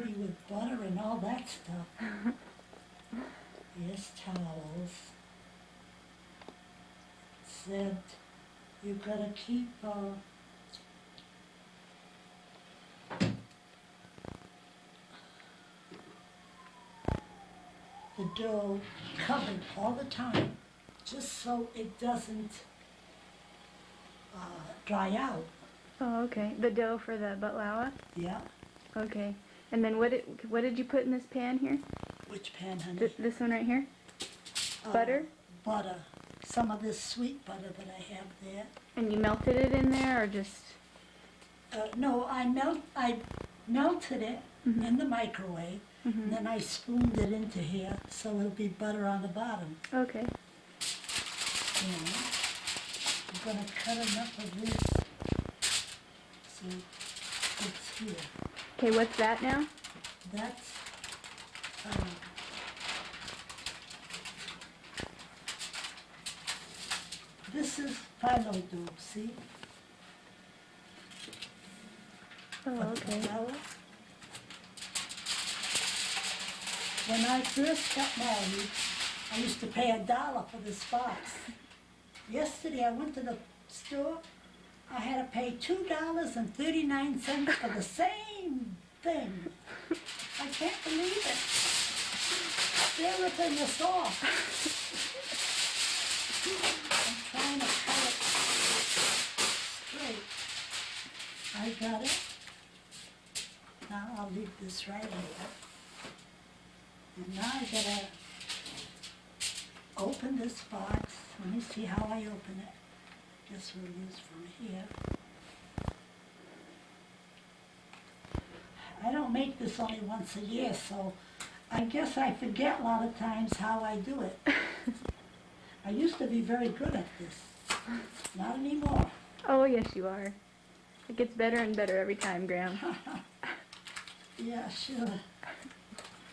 dirty with butter and all that stuff. Here's towels. It said you gotta keep the dough covered all the time, just so it doesn't dry out. Oh, okay. The dough for the baklava? Yeah. Okay. And then what did you put in this pan here? Which pan, honey? This one right here? Butter? Butter. Some of this sweet butter that I have there. And you melted it in there, or just? No, I melted it in the microwave, and then I spooned it into here, so it'll be butter on the bottom. Okay. And I'm going to cut enough of this so it's here. Okay, what's that now? That's this is phyllo dough, see? Oh, okay. When I first got married, I used to pay $1 for this box. Yesterday I went to the store, I had to pay $2.39 for the same thing. I can't believe it. They're ripping us off. I'm trying to cut it straight. I got it. Now I'll leave this right here. And now I gotta open this box. Let me see how I open it. Guess we'll use from here. I don't make this only once a year, so I guess I forget a lot of times how I do it. I used to be very good at this. Not anymore. Oh, yes, you are. It gets better and better every time, Graham. Yeah, sure.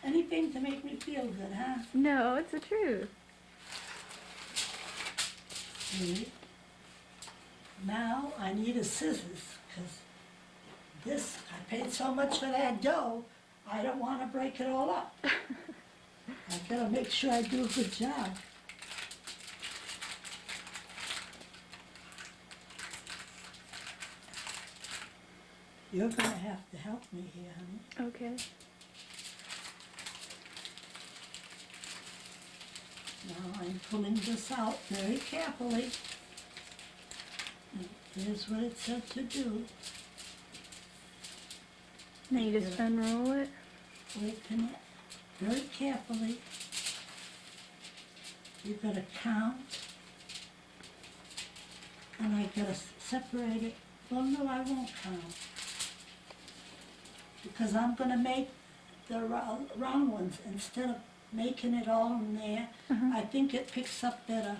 Anything to make me feel good, huh? No, it's the truth. See? Now I need a scissors, because this, I paid so much for that dough, I don't want to break it all up. I gotta make sure I do a good job. You're gonna have to help me here, honey. Okay. Now I'm pulling this out very carefully. Here's what it said to do. Now you just unroll it. Open it very carefully. You've got to count. And I got to separate it. Well, no, I won't count. Because I'm going to make the wrong ones. Instead of making it all in there, I think it picks up better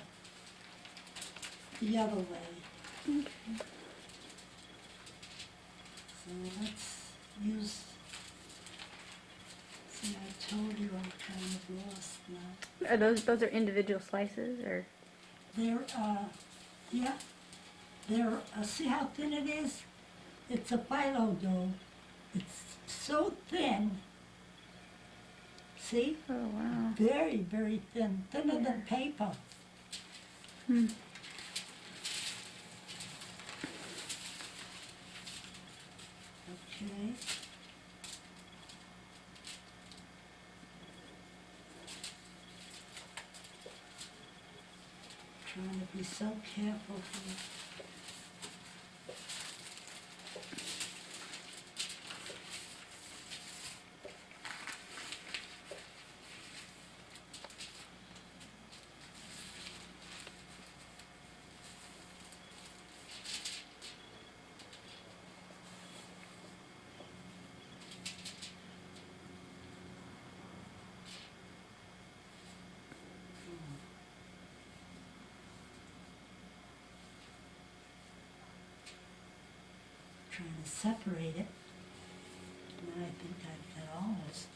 the other way. Okay. So let's use, see, I told you I'm kind of lost now. Are those are individual slices, or? They're, yeah, they're, see how thin it is? It's a phyllo dough. It's so thin. See? Oh, wow. Very, very thin. Thinner than paper. Hmm. Okay. Trying to be so careful here. Trying to separate it. Now I think I've got almost.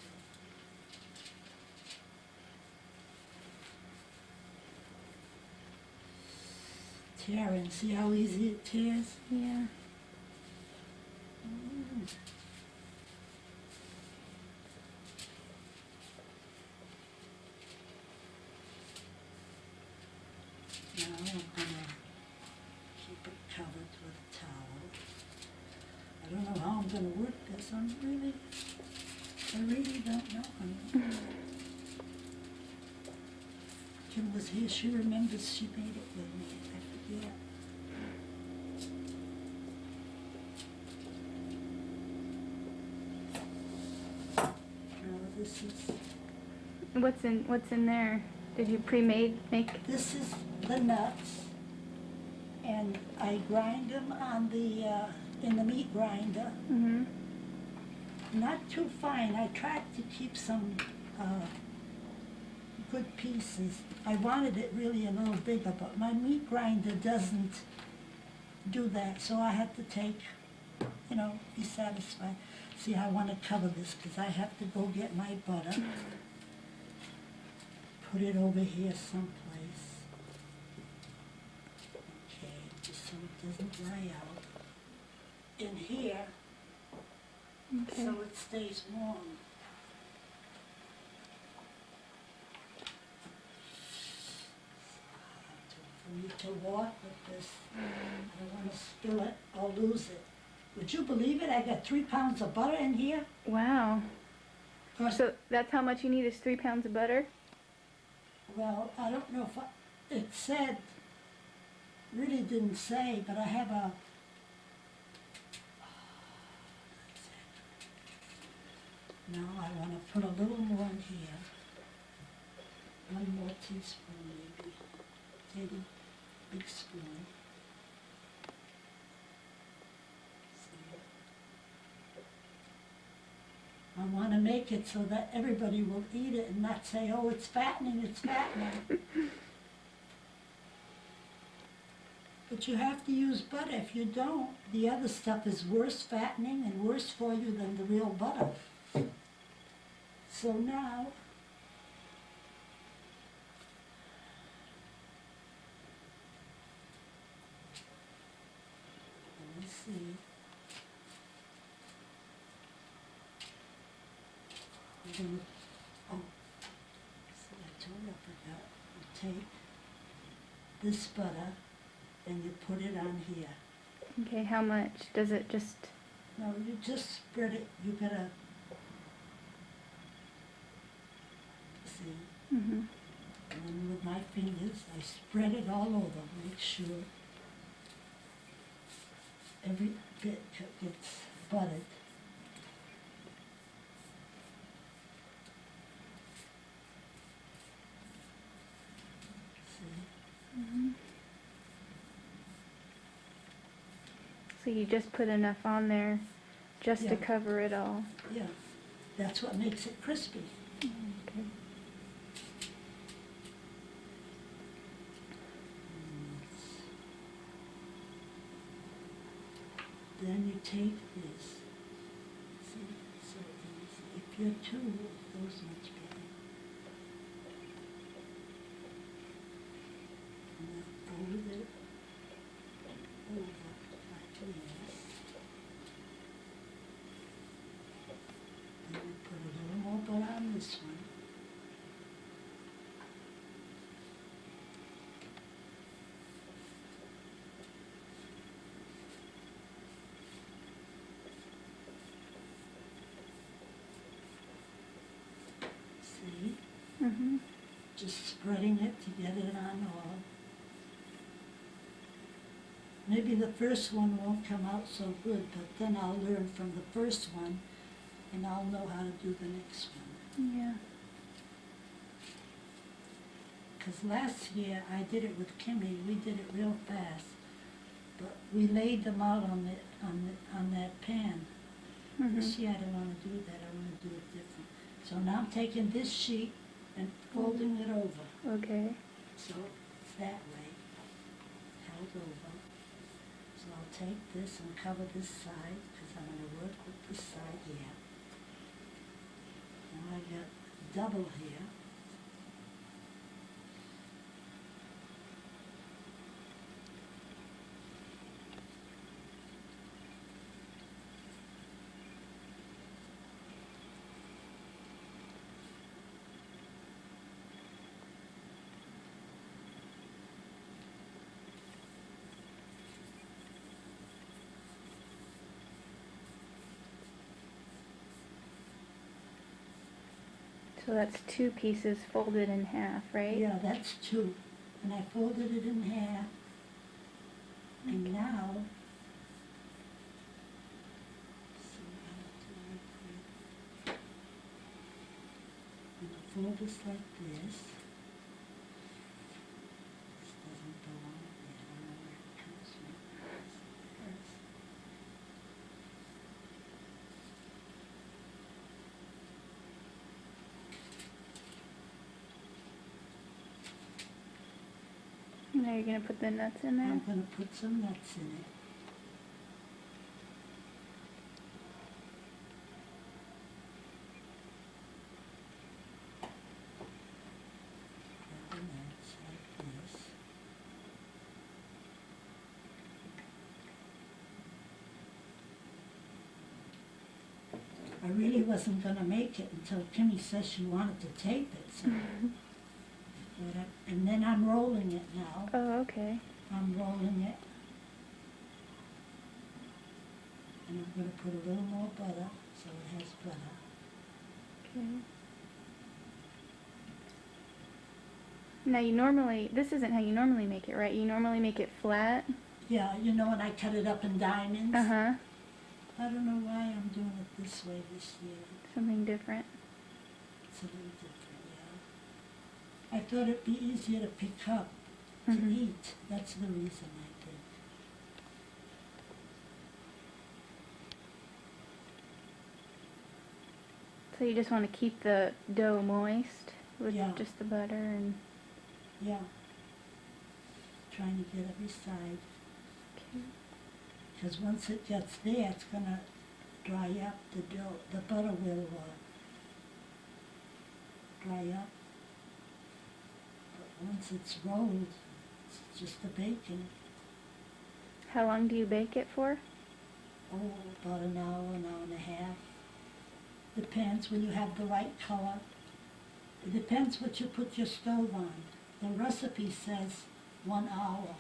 Tearing, see how easy it tears? Yeah. Now I'm gonna keep it covered with a towel. I don't know how I'm gonna work this. I really don't know. Kim was here, she remembers she made it with me, I forget. Now this is, What's in there? Did you make? this is the nuts, and I grind them on the, in the meat grinder. Mm-hmm. Not too fine, I tried to keep some, good pieces. I wanted it really a little bigger, but my meat grinder doesn't do that, so I have to take, be satisfied. See, I want to cover this because I have to go get my butter. Put it over here someplace. Okay, just so it doesn't dry out. In here, Okay. so it stays warm. For me to walk with this, I don't want to spill it or lose it. Would you believe it? I got 3 pounds of butter in here. Wow. First, So that's how much you need is 3 pounds of butter? well, I don't know if it said, really didn't say, but I have a, now I want to put a little more in here. 1 more teaspoon maybe. Maybe big spoon. See? I want to make it so that everybody will eat it and not say, oh, it's fattening, it's fattening. But you have to use butter. If you don't, the other stuff is worse fattening and worse for you than the real butter. So now, let me see. I'm gonna, oh, see, I told you I forgot. You take this butter and you put it on here. Okay, how much? Does it just... No, you just spread it. You gotta, see, Mm-hmm. and then with my fingers, I spread it all over, make sure every bit gets buttered. See? Mm-hmm. So you just put enough on there just to Yeah. cover it all. Yeah, that's what makes it crispy. Okay. Then you take this. See, so easy. If you're two, it goes much better. And then fold it over like this. And we put a little more butter on this one. See? Mm-hmm. Just spreading it to get it on all. Maybe the first one won't come out so good, but then I'll learn from the first one and I'll know how to do the next one. Yeah. Because last year I did it with Kimmy, we did it real fast, but we laid them out on that pan. Mm-hmm. This year I don't want to do that, I want to do it different. So now I'm taking this sheet and folding it over. Okay. So it's that way, held over. So I'll take this and cover this side, because I'm going to work with this side here. Now I got double here. So that's 2 pieces folded in half, right? Yeah, that's 2. And I folded it in half. And now, let's see how to do it. I'm gonna fold this like this. This doesn't go on yet. I don't know where it comes from. First. Now you're going to put the nuts in there? I'm gonna put some nuts in it. Put the nuts like this. I really wasn't gonna make it until Kimmy says she wanted to tape it, so. And then I'm rolling it now. Oh, okay. I'm rolling it. And I'm gonna put a little more butter, so it has butter. Okay. Now you normally, this isn't how you normally make it, right? You normally make it flat? Yeah, you know, when I cut it up in diamonds. Uh-huh. I don't know why I'm doing it this way this year. Something different. It's a little different, yeah. I thought it'd be easier to pick up, to Mhm. eat. That's the reason I think. So you just want to keep the dough moist with Yeah. just the butter and... Yeah. Trying to get every side. Okay. Because once it gets there, it's gonna dry up. The dough, the butter will dry up. But once it's rolled, it's just the baking. How long do you bake it for? Oh, about an hour and a half. Depends when you have the right color. It depends what you put your stove on. The recipe says 1 hour.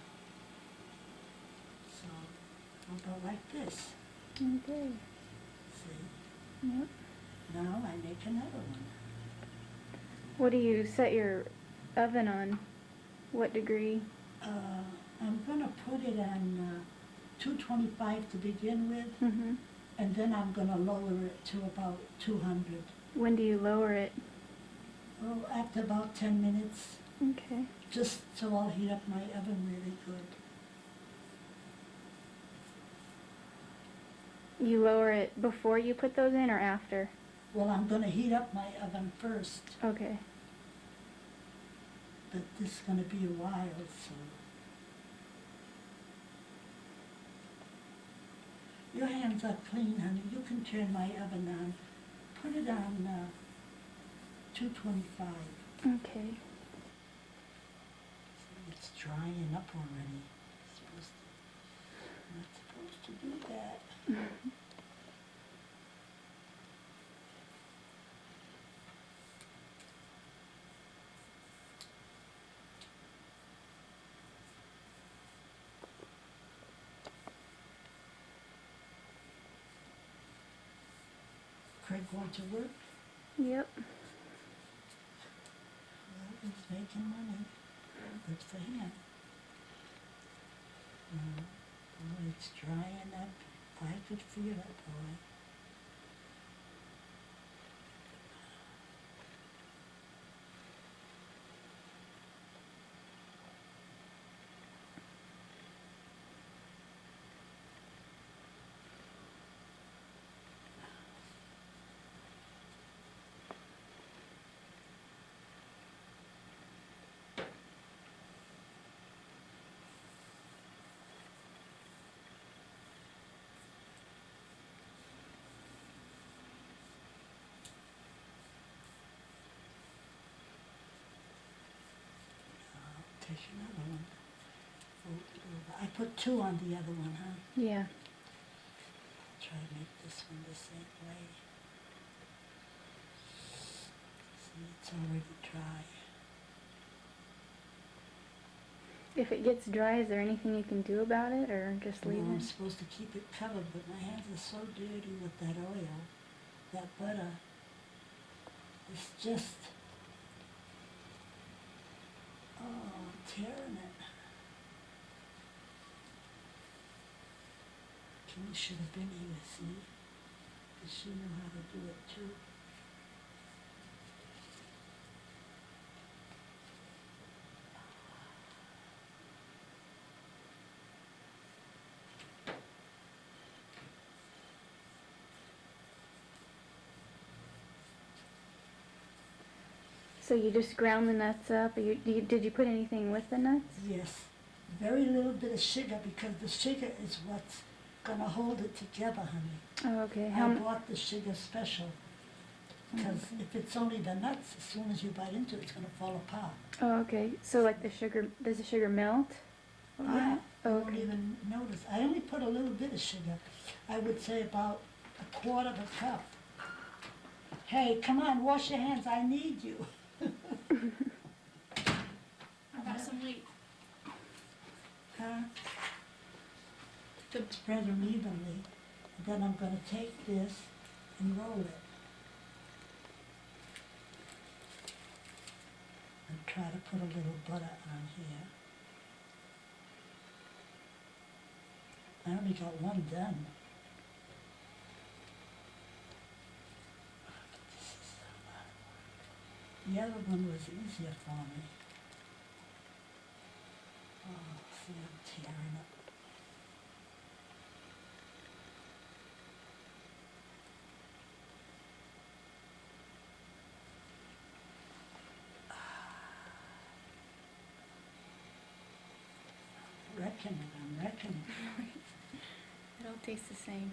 So, how about like this? Okay. See? Yep. Now I make another one. What do you set your oven on? What degree? I'm gonna put it on 225 to begin with, Mm-hmm. and then I'm gonna lower it to about 200. When do you lower it? Oh, after about 10 minutes, Okay. just so I'll heat up my oven really good. You lower it before you put those in or after? Well, I'm gonna heat up my oven first, Okay. but this is gonna be a while, so. Your hands are clean, honey. You can turn my oven on. Put it on 225. Okay. It's drying up already. I'm not supposed to do that. Craig going to work? Yep. Well, he's making money. Good for him. Oh, it's drying up. I could feel it, boy. Take another one. Fold it over. I put 2 on the other one, huh? Yeah. Try to make this one the same way. See, it's already dry. If it gets dry, is there anything you can do about it or just leave I'm it? supposed to keep it covered, but my hands are so dirty with that oil, that butter. It's just, oh, tearing it. Kimmy should have been here, see? Because she knew how to do it too. So you just ground the nuts up? Or did you put anything with the nuts? Yes, very little bit of sugar because the sugar is what's gonna hold it together, honey. Oh, okay. I bought the sugar special because if it's only the nuts, as soon as you bite into it, it's gonna fall apart. Oh, okay. So like the sugar, does the sugar melt? Yeah, Oh, you won't okay. even notice. I only put a little bit of sugar. I would say about a quarter of a cup. Hey, come on, wash your hands. I need you. I got some wheat. Huh? Spread them evenly. And then I'm gonna take this and roll it. And try to put a little butter on here. I only got one done. This is a lot of work. The other one was easier for me. Oh, see, I'm tearing it. I'm reckoning. It all tastes the same.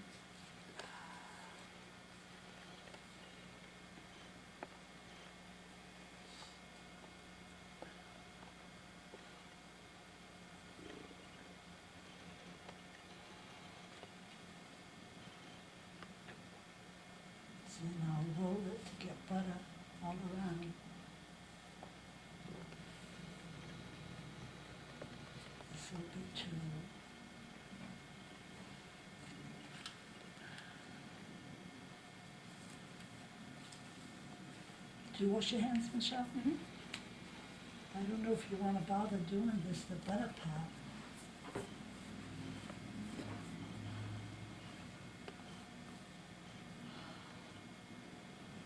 So then I'll roll it to get butter all around. This will be two. Do you wash your hands, Michelle? Mhm. I don't know if you want to bother doing this, the butter part.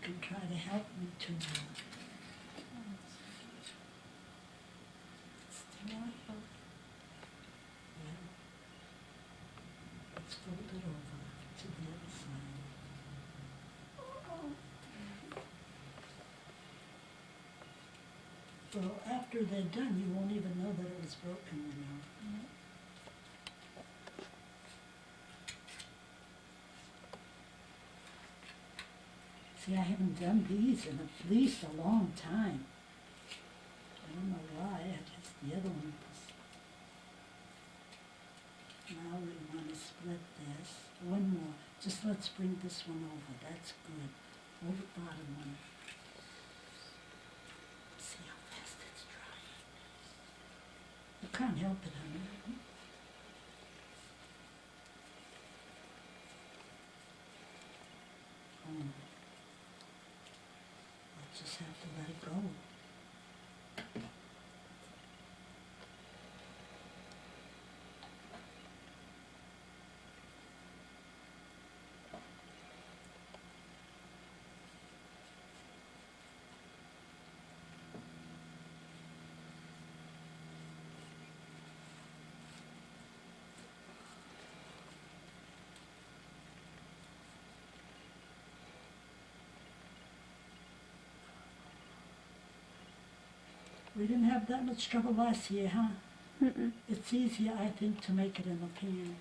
You can try to help me to. Yeah. Let's fold it over to the other side. Well, after they're done, you won't even know that it was broken, you know. See, I haven't done these in at least a long time. I don't know why, I just, the other one was. Now we want to split this. One more. Just let's bring this one over. That's good. Hold the bottom one. See how fast it's drying. You can't help it, honey. Oh. I'll just have to let it go. We didn't have that much trouble last year, huh? Mm-mm. It's easier, I think, to make it in a pan.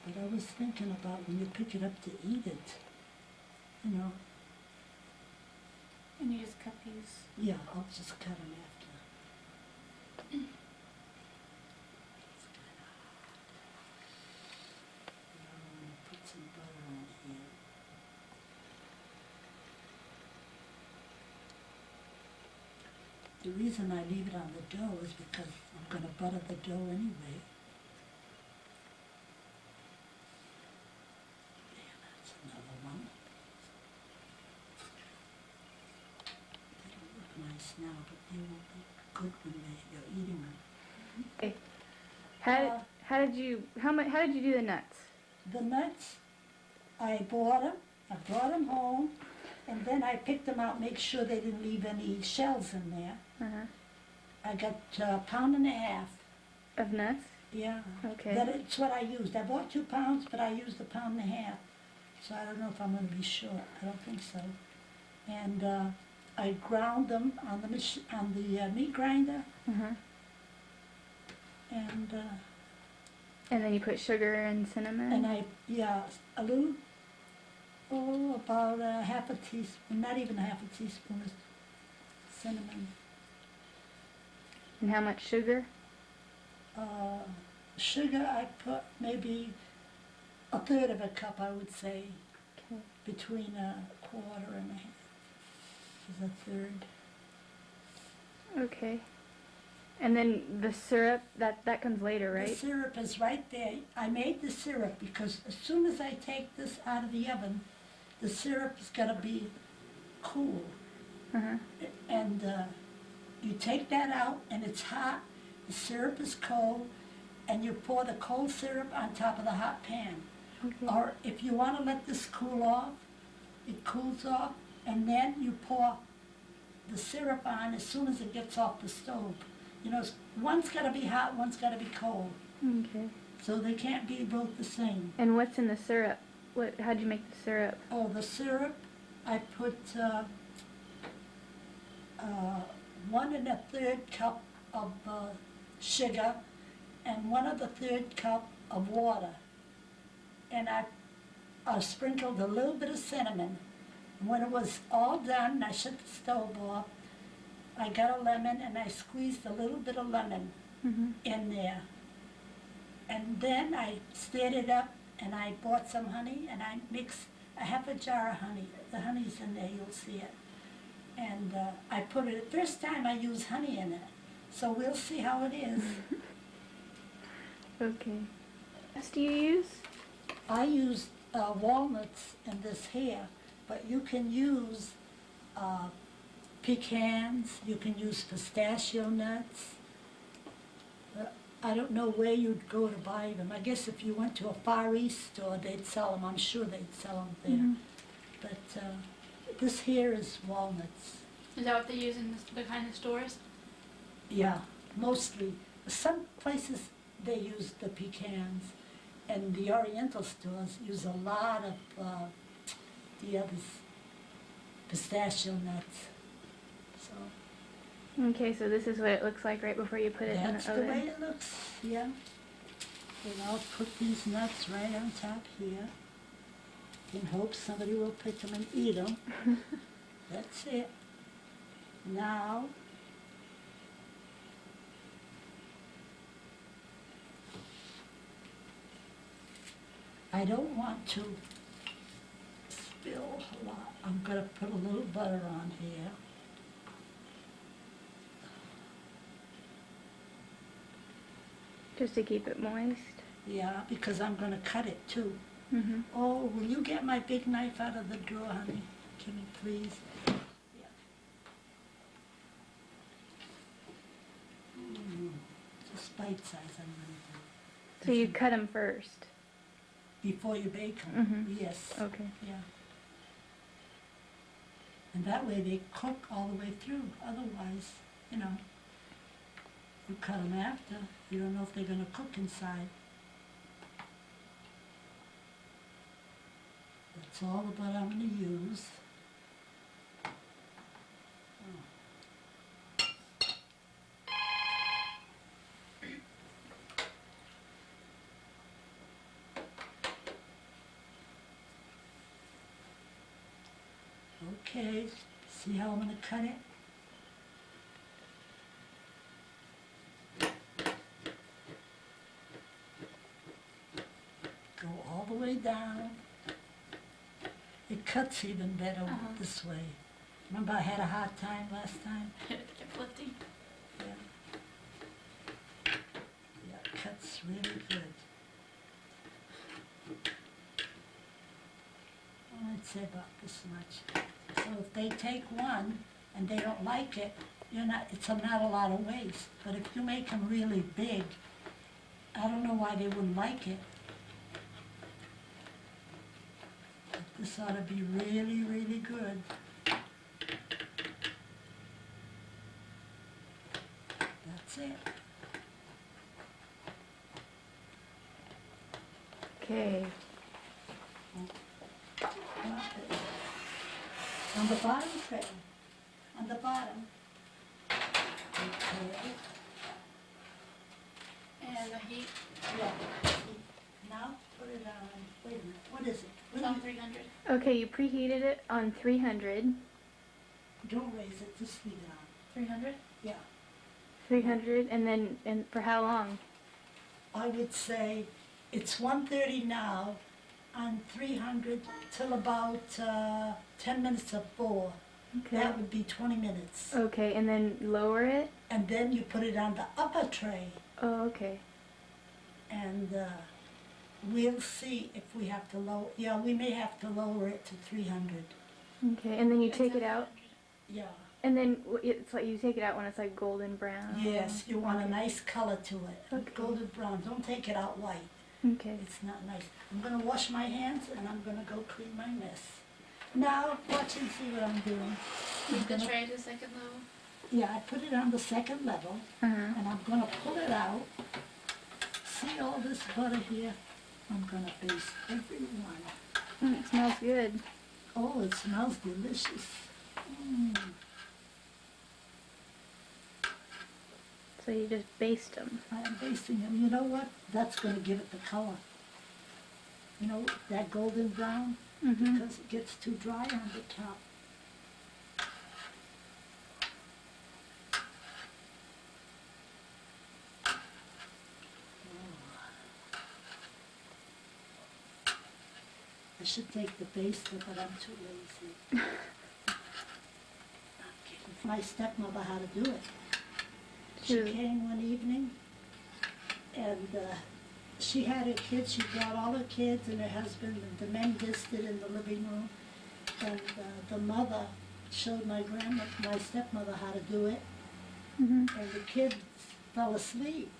But I was thinking about when you pick it up to eat it, you know. And you just cut these. Yeah, I'll just cut them after. It's kinda hard. Now I'm gonna put some butter on here. The reason I leave it on the dough is because I'm gonna butter the dough anyway. Yeah, that's another one. now, but they won't be good when you're eating them. Okay. Uh, How did you do the nuts? The nuts, I brought them home, and then I picked them out, make sure they didn't leave any shells in there. Uh-huh. I got a pound and a half, Of nuts? yeah. Okay. That's what I used. I bought 2 pounds, but I used a pound and a half. So I don't know if I'm gonna be short, I don't think so. And I ground them on the meat grinder, Uh-huh. and And then you put sugar and cinnamon? a little, about a half a teaspoon, not even a half a teaspoon of cinnamon. And how much sugar? Sugar, I put maybe a third of a cup, I would say, Okay. between a quarter and a half is a third. Okay. And then the syrup, that comes later, The right? syrup is right there. I made the syrup because as soon as I take this out of the oven, the syrup is gonna be cool. Uh-huh. And you take that out and it's hot, the syrup is cold, and you pour the cold syrup on top of the hot pan. Okay. Or if you want to let this cool off, it cools off, and then you pour the syrup on as soon as it gets off the stove. You know, one's got to be hot, one's got to be cold, Okay. so they can't be both the same. And what's in the syrup? How'd you make the syrup? Oh, the syrup, I put 1 1/3 cup of sugar and 1 1/3 cup of water. And I sprinkled a little bit of cinnamon. And when it was all done, I shut the stove off. I got a lemon and I squeezed a little bit of lemon Mm-hmm. in there. And then I stirred it up and I bought some honey and I mixed a half a jar of honey. The honey's in there, you'll see it. And I put it, first time I used honey in it. So we'll see how it is. Okay. What else do you use? I used walnuts in this here, but you can use pecans, you can use pistachio nuts. I don't know where you'd go to buy them. I guess if you went to a Far East store, they'd sell them. I'm sure they'd sell them there. Mhm. But this here is walnuts. Is that what they use in the kind of stores? Yeah, mostly. Some places they use the pecans, and the Oriental stores use a lot of the others, pistachio nuts. So Okay, so this is what it looks like right before you put it in that's the the oven. way it looks, yeah. And I'll put these nuts right on top here in hopes somebody will pick them and eat them. That's it. Now, I don't want to spill a lot. I'm gonna put a little butter on here. Just to keep it moist. Yeah, because I'm gonna cut it too. Mm-hmm. Oh, will you get my big knife out of the drawer, honey? Can you please? Yeah. Just bite size I'm gonna do. So you cut them first. Before you bake them, Mhm. yes. Okay. Yeah. And that way they cook all the way through. Otherwise, you know, you cut them after, you don't know if they're gonna cook inside. That's all the butter I'm gonna use. Okay, see how I'm gonna cut it? Go all the way down. It cuts even better this way. Remember I had a hard time last time? Kept lifting. Yeah. Yeah, it cuts really good. I'd say about this much. So if they take one and they don't like it, it's not a lot of waste. But if you make them really big, I don't know why they wouldn't like it. But this ought to be really, really good. That's it. Okay. On the bottom tray. On the bottom. Okay. And the heat, Yeah. Now put it on, wait a minute, what is it? it's on 300. Okay, you preheated it on 300. Don't raise it, just leave it on. 300? Yeah. 300, and for how long? I would say it's 1:30 now, on 300 till about 10 minutes of 4. Okay. That would be 20 minutes. Okay, and then lower it? And then you put it on the upper tray, Oh, okay. and we'll see if we have to lower, yeah, we may have to lower it to 300. Okay, and then you It's take at it out? 300. Yeah. And then it's like you take it out when it's like golden brown? Yes, you want a Okay. nice color to it. Okay. Golden brown, don't take it out white. Okay. It's not nice. I'm gonna wash my hands and I'm gonna go clean my mess. Now, watch and see what I'm doing. I'm Move the gonna- tray to second level. Yeah, I put it on the second level, Uh-huh. and I'm gonna pull it out. See all this butter here? I'm gonna baste every one. It smells good. Oh, it smells delicious. Mm. So you just baste them. I'm basting them. You know what? That's gonna give it the color. You know, that golden brown, Mm-hmm. because it gets too dry on the top. I should take the baster, but I'm too lazy. If my stepmother how to do it. She Sure. came one evening, and she had her kids, she brought all her kids and her husband, and the men visited in the living room, and the mother showed my stepmother how to do it, Mm-hmm. and the kids fell asleep,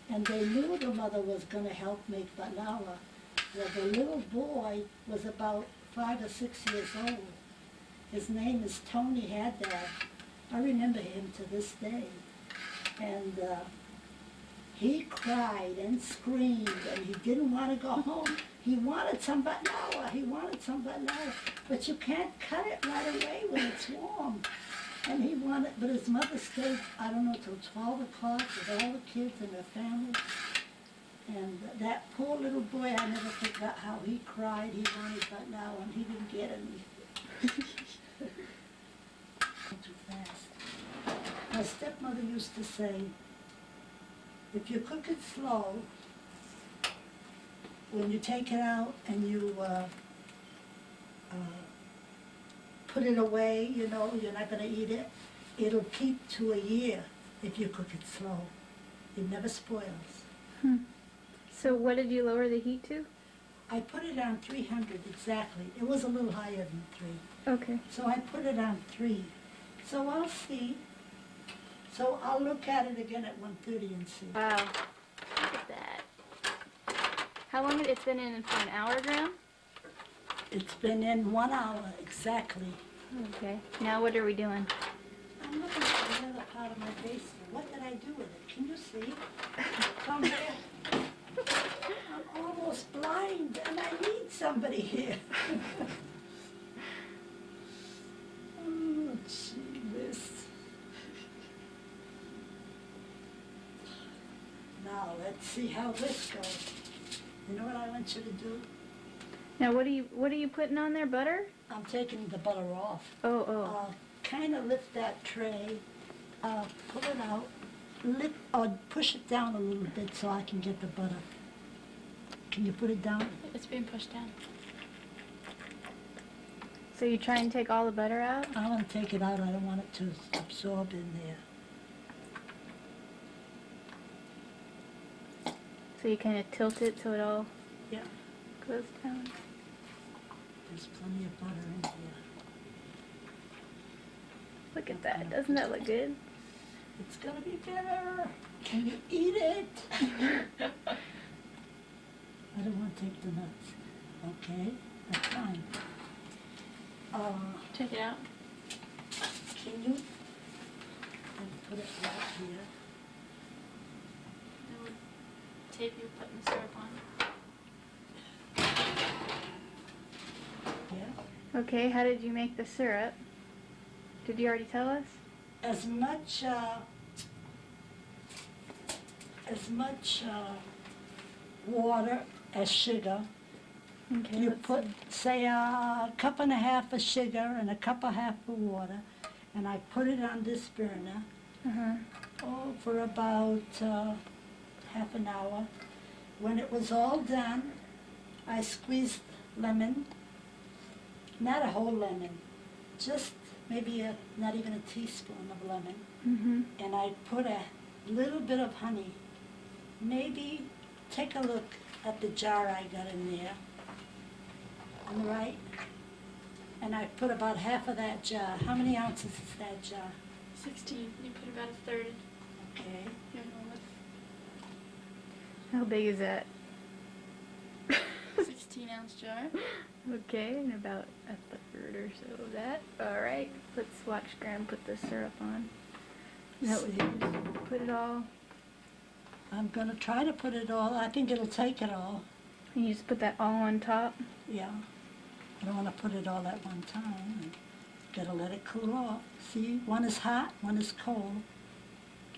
and they knew the mother was gonna help make balawa. Well, the little boy was about 5 or 6 years old. His name is Tony Haddad. I remember him to this day. And he cried and screamed, and he didn't want to go home. He wanted some balawa. He wanted some balawa. But you can't cut it right away when it's warm. And he wanted, but his mother stayed, I don't know, till 12 o'clock with all the kids and their family. And that poor little boy, I never forgot how he cried. He wanted balawa, and he didn't get any. Too fast. My stepmother used to say, if you cook it slow, when you take it out and you put it away, you know, you're not going to eat it, it'll keep to a year if you cook it slow. It never spoils. So what did you lower the heat to? I put it on 300 exactly. It was a little higher than 3. Okay. So I put it on 3. So I'll see. So I'll look at it again at 1:30 and see. Wow. Look at that. How long it's been in for an hour, Graham? It's been in 1 hour exactly. Okay. Now what are we doing? I'm looking at the other part of my basement. What did I do with it? Can you see? Come here. I'm almost blind and I need somebody here. Oh, gee whiz. Now, let's see how this goes. You know what I want you to do? Now what are you putting on there? Butter? I'm taking the butter off. Oh. Kind of lift that tray, pull it out, lift, or push it down a little bit so I can get the butter. Can you put it down? It's being pushed down. So you try and take all the butter out? I want to take it out. I don't want it to absorb in there. So you kind of tilt it so it all Yeah, goes down. there's plenty of butter in here. Look at that. Doesn't that look good? It's gonna be better. Can you eat it? I don't want to take the nuts. Okay, that's fine. Check it out. Can you put it right here? It would tape you putting the syrup on. Yeah. Okay, how did you make the syrup? Did you already tell us? As much water as sugar. Okay, You let's put, see. say, a cup and a half of sugar and a cup and a half of water, and I put it on this burner, for about half an hour. When it was all done, I squeezed lemon, not a whole lemon, just maybe not even a teaspoon of lemon, and I put a little bit of honey. Maybe take a look at the jar I got in there, on the right, and I put about half of that jar. How many ounces is that jar? 16. You put about a third. Okay. You know what? How big is that? 16-ounce jar. Okay, and about a third or so of that. Alright, let's watch Graham put the syrup on. That was yours. Put it all. I'm gonna try to put it all. I think it'll take it all. And you just put that all on top. Yeah. I don't want to put it all at one time. Gotta let it cool off. See, one is hot, one is cold.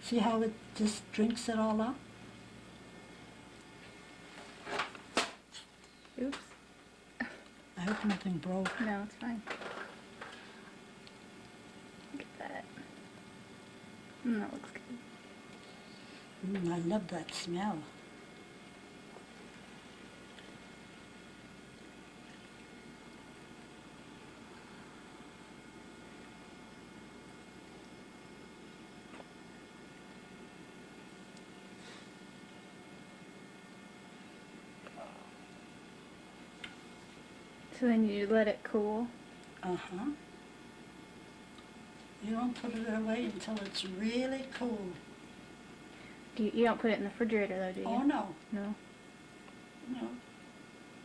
See how it just drinks it all up? Oops. I hope nothing broke. No, it's fine. Look at that. That looks good. I love that smell. So then you let it cool. Uh-huh. You don't put it away until it's really cool. You don't put it in the refrigerator though, do you? Oh, no. No. No.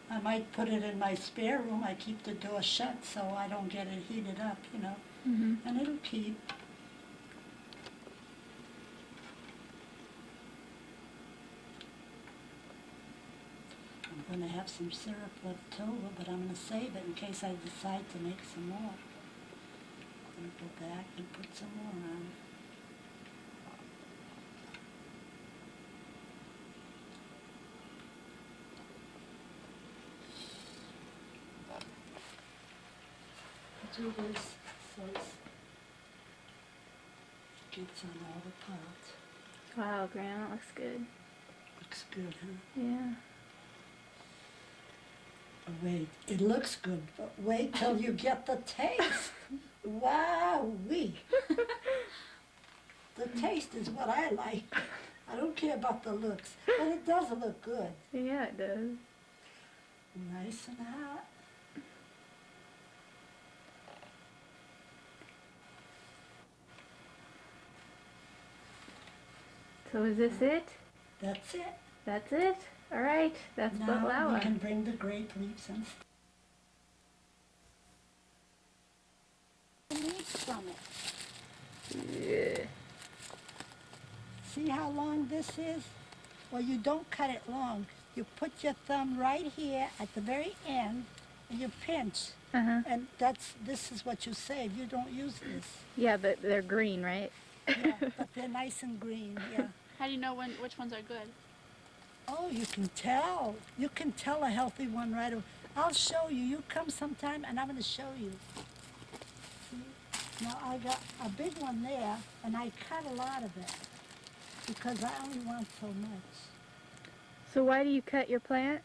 I might put it in my spare room. I keep the door shut so I don't get it heated up, you know. And it'll keep. I'm going to have some syrup left over, but I'm going to save it in case I decide to make some more. I'm going to go back and put some more on. Do this so it gets on all the parts. Wow, Graham, that looks good. Looks good, huh? Yeah. Oh, wait, it looks good, but wait till you get the taste. Wow-wee. The taste is what I like. I don't care about the looks, but it does look good. Yeah, it does. Nice and hot. So is this it? That's it. That's it? Alright, that's Now baklava. we can bring the grape leaves and leaves from it. Yeah. See how long this is? Well, you don't cut it long. You put your thumb right here at the very end and you pinch. And this is what you save. You don't use this. Yeah, but they're green, right? Yeah, but they're nice and green, yeah. How do you know which ones are good? Oh, you can tell. You can tell a healthy one right away. I'll show you. You come sometime and I'm going to show you. See? Now I got a big one there and I cut a lot of it because I only want so much. So why do you cut your plant?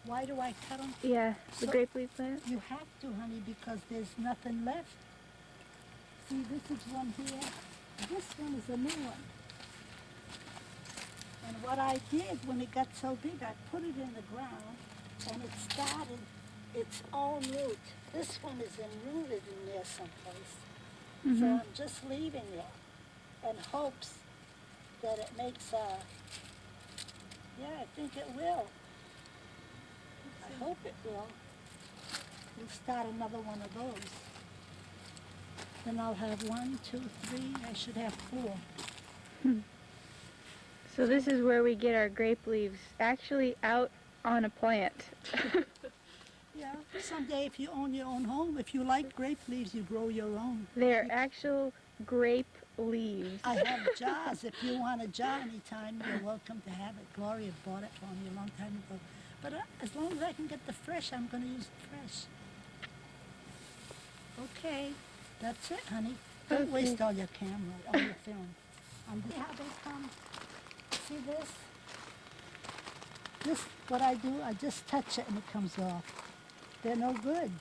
Why do I cut them? Yeah, the So- grape leaf plant. You have to, honey, because there's nothing left. See, this is one here. This one is a new one. And what I did when it got so big, I put it in the ground and it started its own root. This one is enrooted in there someplace. So I'm just leaving it in hopes that it makes yeah, I think it will. I hope it will. We'll start another one of those. Then I'll have 1, 2, 3, I should have 4. So this is where we get our grape leaves, actually out on a plant. Yeah, someday if you own your own home, if you like grape leaves, you grow your own. They're actual grape leaves. I have jars. If you want a jar anytime, you're welcome to have it. Gloria bought it for me a long time ago. But as long as I can get the fresh, I'm going to use the fresh. Okay, that's it, honey. Don't waste all your camera, all your film. See how they come? See this? This, what I do, I just touch it and it comes off. They're no good.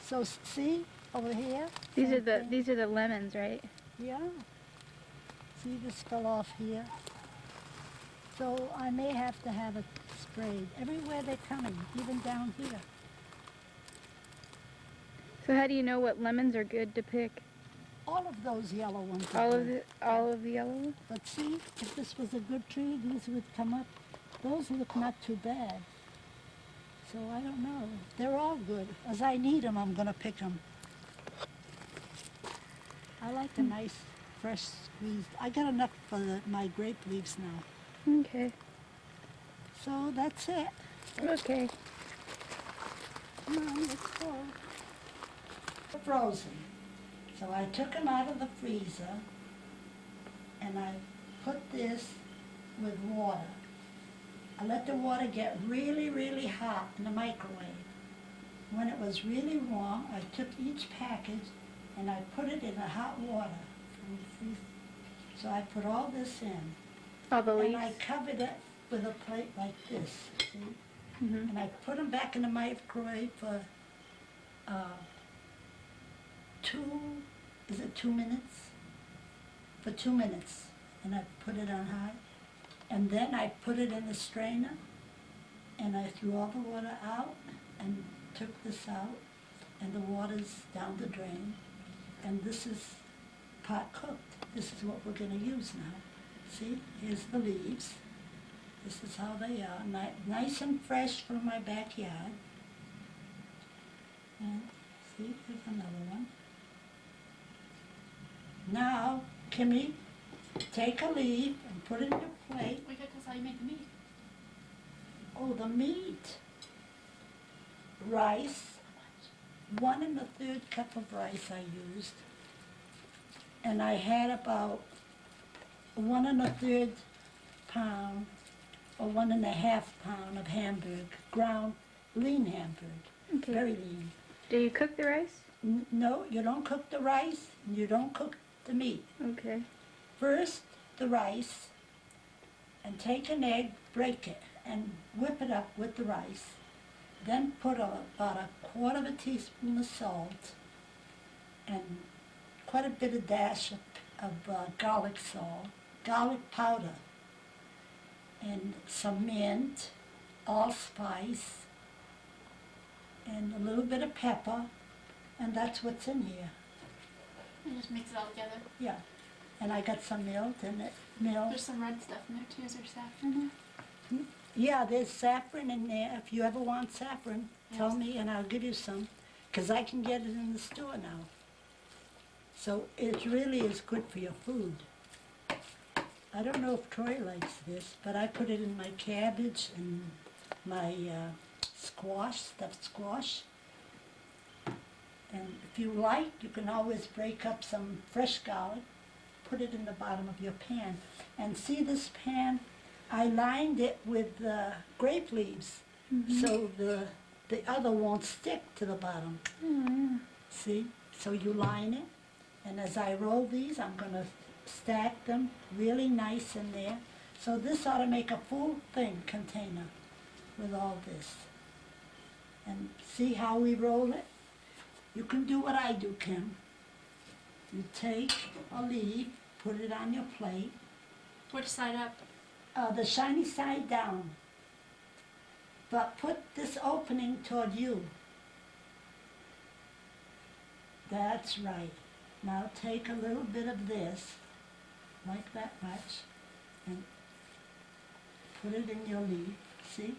So see, over here? These same are the thing. these are the lemons, right? Yeah. See, this fell off here. So I may have to have it sprayed. Everywhere they're coming, even down here. So how do you know what lemons are good to pick? All of those yellow ones are All of good. all of the yellow ones? But see, if this was a good tree, these would come up. Those look not too bad. So I don't know. They're all good. As I need them, I'm going to pick them. I like a nice, fresh squeezed. I got enough for my grape leaves now. Okay. So that's it. Okay. Come on, let's go. Frozen. So I took them out of the freezer and I put this with water. I let the water get really, really hot in the microwave. When it was really warm, I took each package and I put it in the hot water from the freezer. So I put all this in. All the leaves? And I covered it with a plate like this, see? Mm-hmm. And I put them back in the microwave for 2 minutes? For 2 minutes. And I put it on high. And then I put it in the strainer and I threw all the water out and took this out and the water's down the drain. And this is pot cooked. This is what we're going to use now. See, here's the leaves. This is how they are, nice and fresh from my backyard. And see, here's another one. Now, Kimmy, take a leaf and put it in your plate. We could tell how you make the meat. Oh, the meat. Rice. 1 1/3 cup of rice I used. And I had about 1 1/3 pound or 1 1/2 pound of Hamburg, ground lean Hamburg, Okay. very lean. Do you cook the rice? No, you don't cook the rice, and you don't cook the meat. Okay. First, the rice, and take an egg, break it, and whip it up with the rice. Then put about 1/4 teaspoon of salt, and quite a bit of dash of garlic salt, garlic powder, and some mint, allspice, and a little bit of pepper, and that's what's in here. And just mix it all together. Yeah, and I got some milk in it. Milk. There's some red stuff in there too. Is there saffron? Yeah, there's saffron in there. If you ever want saffron, tell me and I'll give you some, because I can get it in the store now. So it really is good for your food. I don't know if Troy likes this, but I put it in my cabbage and my squash, stuffed squash. And if you like, you can always break up some fresh garlic, put it in the bottom of your pan. And see this pan? I lined it with grape leaves, so the other won't stick to the bottom. See? So you line it, and as I roll these, I'm going to stack them really nice in there. So this ought to make a full thing container with all this. And see how we roll it? You can do what I do, Kim. You take a leaf, put it on your plate, Which side up? the shiny side down, but put this opening toward you. That's right. Now take a little bit of this, like that much, and put it in your leaf, see?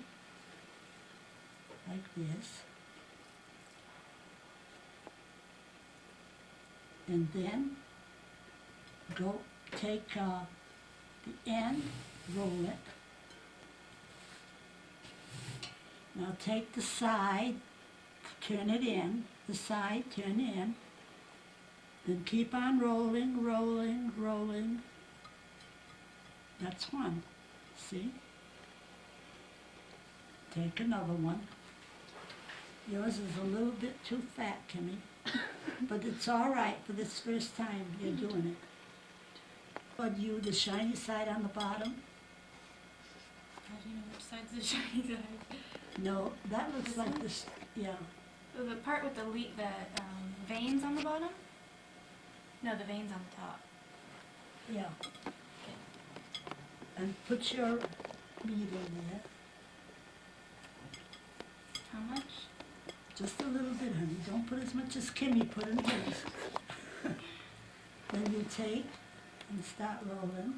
Like this. And then go take the end, roll it. Now take the side, turn it in, the side, turn in. Then keep on rolling, rolling, rolling. That's one, see? Take another one. Yours is a little bit too fat, Kimmy, but it's all right for this first time you're doing it. But you, the shiny side on the bottom? How do you know which side's the shiny side? No, that looks This like one? this, yeah. So the part with the veins on the bottom? No, the veins on the top. Yeah. And put your meat in there. How much? Just a little bit, honey. Don't put as much as Kimmy put in hers. Then you take and start rolling.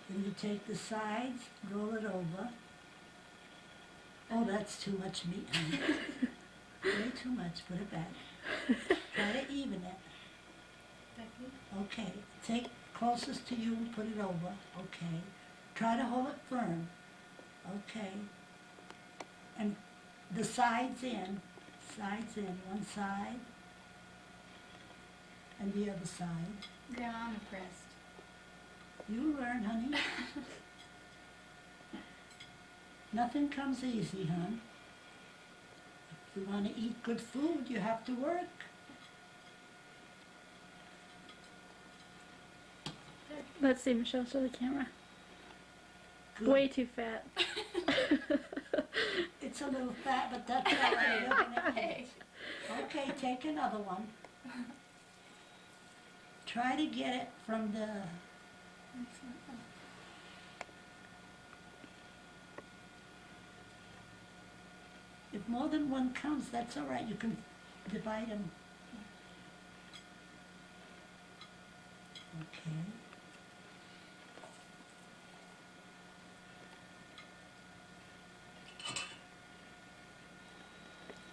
Then you take the sides, roll it over. Oh, that's too much meat, honey. Way too much. Put it back. Try to even it. Becky? Okay. Take closest to you and put it over. Okay. Try to hold it firm. Okay. And the sides in, one side, and the other side. Grandma, I'm impressed. You learn, honey. Nothing comes easy, hon. If you want to eat good food, you have to work. Let's see, Michelle, show the camera. Good. Way too fat. It's a little fat, but that's all right. You're gonna eat it. Okay, take another one. Try to get it from the... If more than one comes, that's all right. You can divide them. Okay.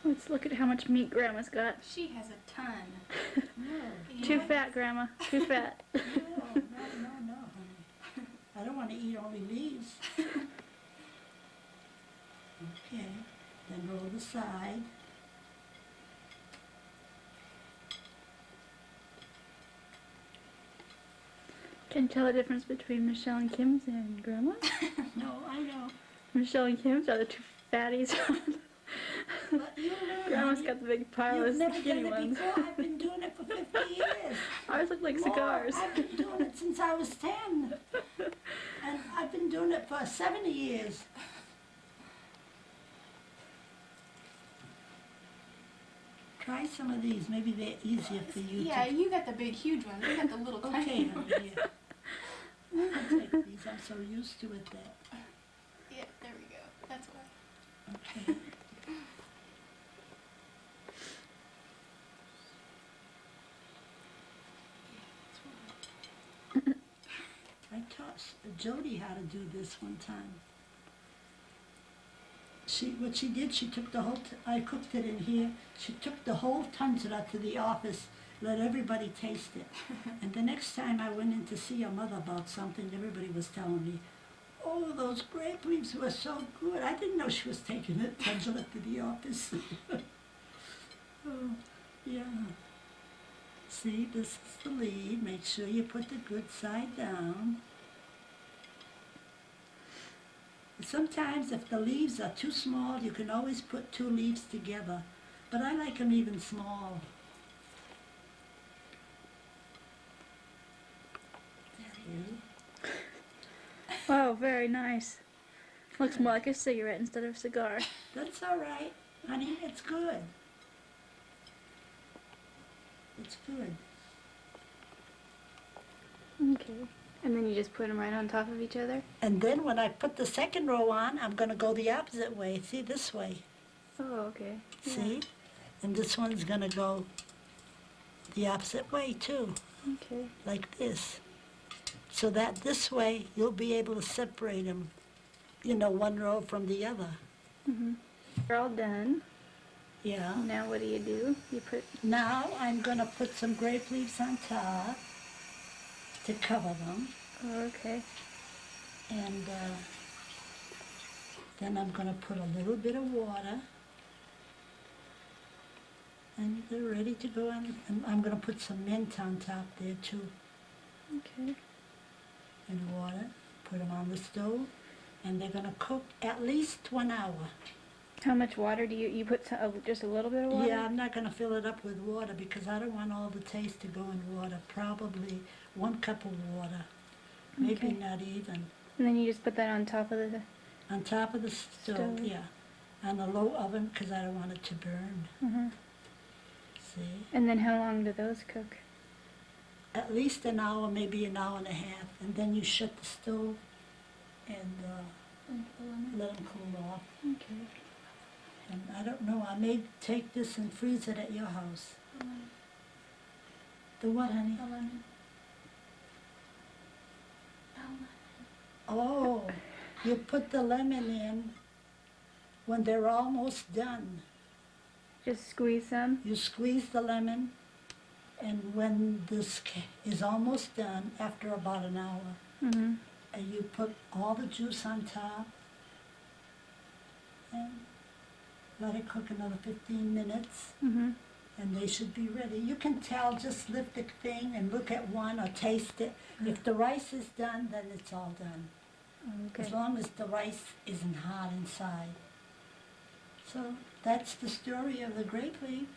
Let's look at how much meat Grandma's got. She has a ton. No, Too fat, Grandma. Too fat. no, honey. I don't want to eat only leaves. Okay, then roll the side. Can you tell the difference between Michelle and Kim's and Grandma's? No, I know. Michelle and Kim's are the two fatties. But you learn, Grandma's honey. got the big pile You've of never skinny done it ones. before. I've been doing it for 50 years. Ours look like More. cigars. I've been doing it since I was 10. And I've been doing it for 70 years. Try some of these. Maybe they're easier for you Yeah, to... you got the big, huge one. We got the little Okay, tiny honey, one. yeah. I'll take these. I'm so used to it that... Yeah, there we go. That's why. Okay. I taught Jody how to do this one time. What she did, she took the whole, I cooked it in here, she took the whole tundra to the office, let everybody taste it. And the next time I went in to see your mother about something, everybody was telling me, oh, those grape leaves were so good. I didn't know she was taking it tundra to the office. Oh, yeah. See, this is the lead. Make sure you put the good side down. Sometimes if the leaves are too small, you can always put two leaves together. But I like them even small. There you go. Oh, very nice. Looks more like a cigarette instead of a cigar. That's all right, honey. It's good. It's good. Okay. And then you just put them right on top of each other? And then when I put the second row on, I'm going to go the opposite way. See, this way. Oh, okay. Yeah. See? And this one's going to go the opposite way too, Okay. like this. So that this way you'll be able to separate them, you know, one row from the other. Mm-hmm. They're all done. Yeah. Now what do? You put... Now I'm going to put some grape leaves on top to cover them. Oh, okay. And then I'm going to put a little bit of water. And they're ready to go. And I'm going to put some mint on top there too. Okay. And water. Put them on the stove. And they're going to cook at least 1 hour. How much water do you put just a little bit of water? Yeah, I'm not going to fill it up with water because I don't want all the taste to go in water. Probably 1 cup of water. Maybe Okay. not even. And then you just put that on top of the... On top of the stove, yeah. On the low oven because I don't want it to burn. Uh-huh. See? And then how long do those cook? At least an hour, maybe an hour and a half. And then you shut the stove and let them cool off. Okay. And I don't know, I may take this and freeze it at your house. The what, honey? Oh, you put the lemon in when they're almost done. Just squeeze them? You squeeze the lemon, and when this is almost done, after about an hour, Mm-hmm. and you put all the juice on top, and let it cook another 15 minutes, Mm-hmm. and they should be ready. You can tell, just lift the thing and look at one or taste it. If the rice is done, then it's all done. Okay. As long as the rice isn't hot inside. So that's the story of the grape leaf.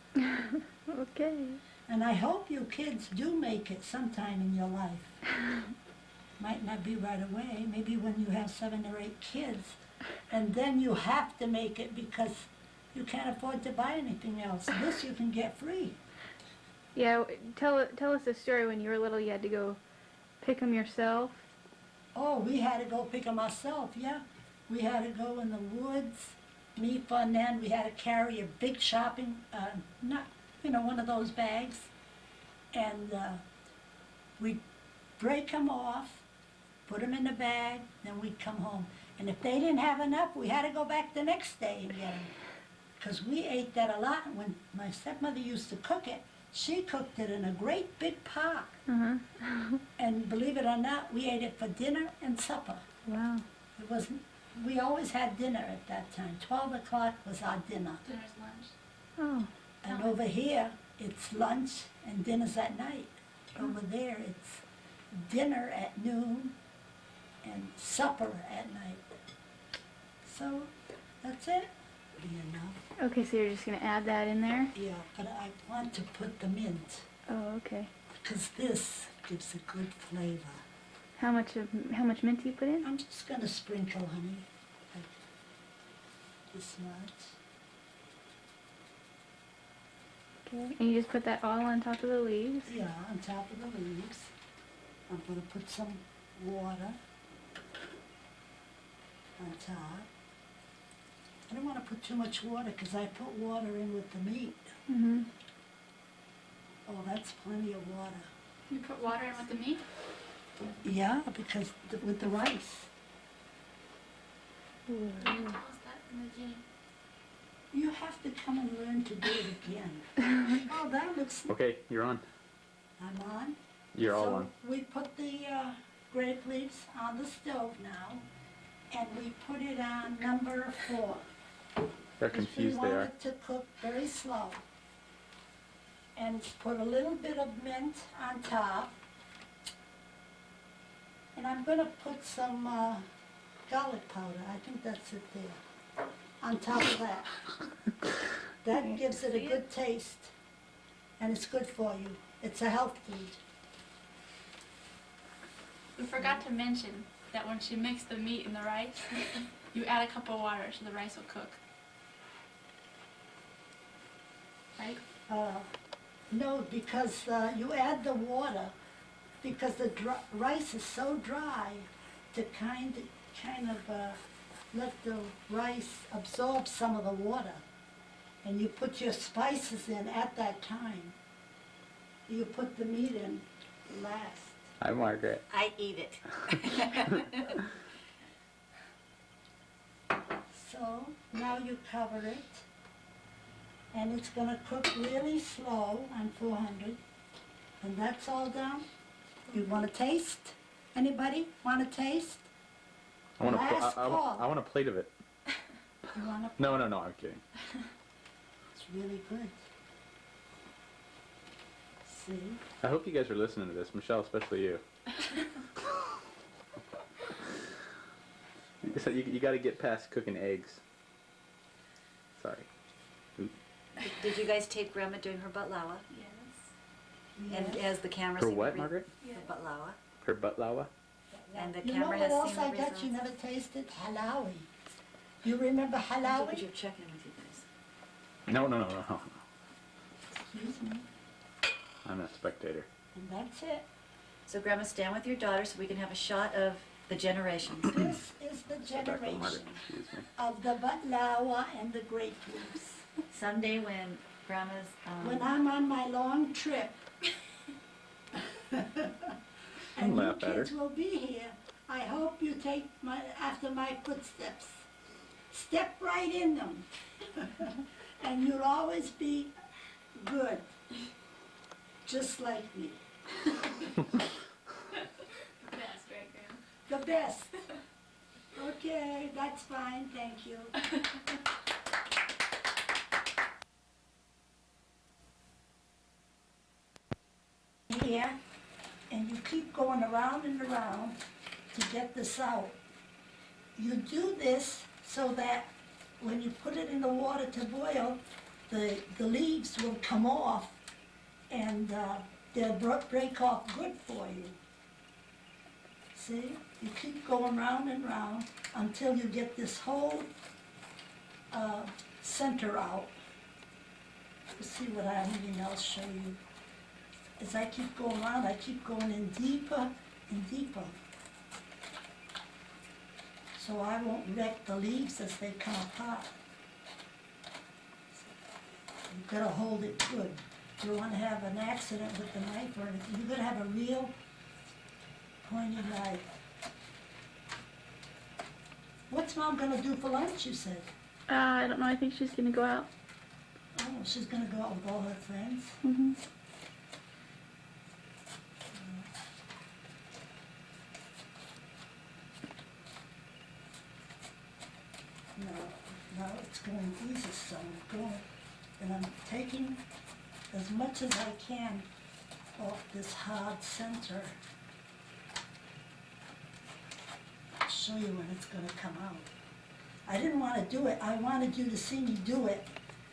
Okay. And I hope you kids do make it sometime in your life. Might not be right away, maybe when you have 7 or 8 kids. And then you have to make it because you can't afford to buy anything else. This you can get free. Yeah, tell us the story when you were little. You had to go pick them yourself. Oh, we had to go pick them ourselves, yeah. We had to go in the woods. Me, Fun, Nan, we had to carry a big shopping, one of those bags. And we'd break them off, put them in the bag, then we'd come home. And if they didn't have enough, we had to go back the next day and get them. Because we ate that a lot. When my stepmother used to cook it, she cooked it in a great big pot. Uh-huh. And believe it or not, we ate it for dinner and supper. Wow. It wasn't, we always had dinner at that time. 12 o'clock was our dinner. Dinner's lunch. Oh. And over here, it's lunch and dinner's at night. Over there, it's dinner at noon and supper at night. So, that's it. Be enough. Okay, so you're just gonna add that in there? Yeah, but I want to put the mint, Oh, okay. because this gives a good flavor. How much mint do you put in? I'm just going to sprinkle, honey, like this much. Okay. And you just put that all on top of the leaves? Yeah, on top of the leaves. I'm going to put some water on top. I don't want to put too much water because I put water in with the meat. Mm-hmm. Oh, that's plenty of water. You put water in with the meat? Yeah, because with the rice. Ooh. How's that in the game? You have to come and learn to do it again. Oh, that looks... Okay, you're on. I'm on. You're all So on. we put the grape leaves on the stove now, and we put it on number 4. They're Because confused, we they want are. it to cook very slow. And put a little bit of mint on top. And I'm going to put some garlic powder. I think that's it there. On top of that. That gives it a good taste. And it's good for you. It's a health food. We forgot to mention that once you mix the meat and the rice, you add a cup of water so the rice will cook. Right? No, because you add the water because the rice is so dry to kind of let the rice absorb some of the water. And you put your spices in at that time. you put the meat in last. Hi, Margaret. I eat it. So now you cover it, and it's gonna cook really slow on 400. And that's all done. You wanna taste? Anybody wanna taste? Last call. I want a plate of it. You wanna? No, I'm kidding. It's really good. See? I hope you guys are listening to this, Michelle, especially you. You got to get past cooking eggs. Sorry. Did you guys tape Grandma doing her batlawa? Yes. And as the camera Her seen the what, Margaret? Yeah. Her batlawa. Her batlawa? And the You know camera what has else seen I the got results. you never tasted? Halawi. You remember But halawi? you're checking with you guys. No. Excuse me. I'm a spectator. And that's it. So Grandma, stand with your daughter so we can have a shot of the generations. This is the Back to Margaret. generation Excuse me. of the baklawa and the grape juice. Someday when Grandma's When I'm on my long trip, and you laugh at her. kids will be here, I hope you take after my footsteps. Step right in them, and you'll always be good, just like me. Best, right, Grandma? The best. Okay, that's fine, thank you. Here, and you keep going around and around to get this out. You do this so that when you put it in the water to boil, the leaves will come off and they'll break off good for you. See? You keep going round and round until you get this whole center out. Let's see what I mean, I'll show you. As I keep going around, I keep going in deeper and deeper. So I won't wreck the leaves as they come apart. You've got to hold it good. You don't want to have an accident with the knife or anything. You've got to have a real pointy knife. What's Mom going to do for lunch, you said? I don't know. I think she's gonna go out. Oh, she's going to go out with all her friends? Mm-hmm. No, it's going easy, so I'm going, and I'm taking as much as I can off this hard center. I'll show you when it's going to come out. I didn't want to do it. I wanted you to see me do it.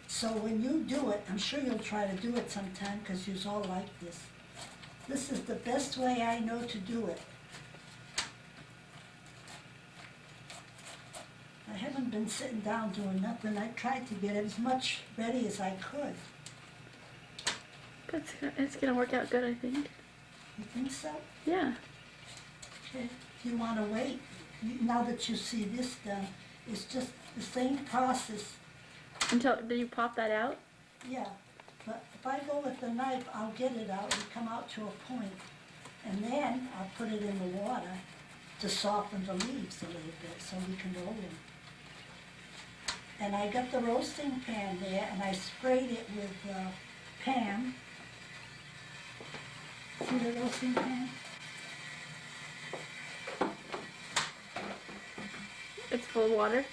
So when you do it, I'm sure you'll try to do it sometime because you're all like this. This is the best way I know to do it. I haven't been sitting down doing nothing. I tried to get as much ready as I could. It's gonna work out good, I think. You think so? Yeah. Okay. If you want to wait, now that you see this done, it's just the same process. Do you pop that out? Yeah, but if I go with the knife, I'll get it out and come out to a point. And then I'll put it in the water to soften the leaves a little bit so we can roll them. And I got the roasting pan there, and I sprayed it with Pam. See the roasting pan? It's full of water.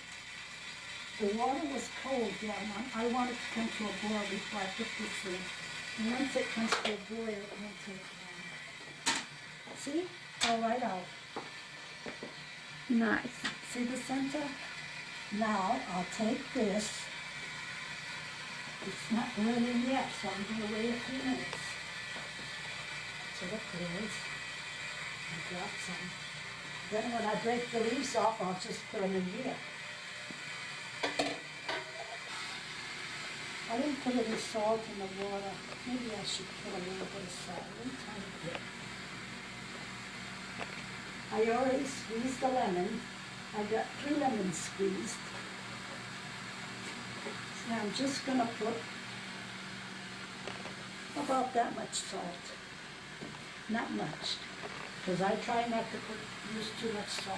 The water was cold, yeah, I want it to come to a boil before I put this in. And once it comes to a boil, it won't take long. See? All right out. Nice. See the center? Now, I'll take this. It's not boiling yet, so I'm going to wait a few minutes. So look, it is. I got some. Then when I break the leaves off, I'll just put them in here. I didn't put any salt in the water. Maybe I should put a little bit of salt, a little tiny bit. I already squeezed the lemon. I got 3 lemons squeezed. So I'm just going to put About that much salt. Not much, because I try not to use too much salt.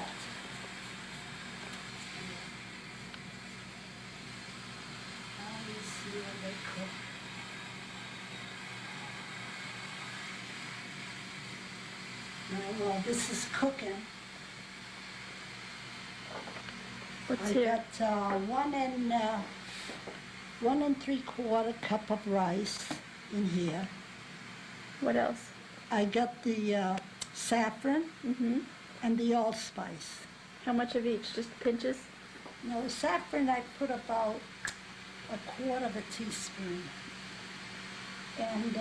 Now you see when they cook. Now, while this is cooking, What's I here? got 1 3/4 cup of rice in here. What else? I got the saffron Mm-hmm. and the allspice. How much of each? Just pinches? No, saffron I put about 1/4 of a teaspoon. And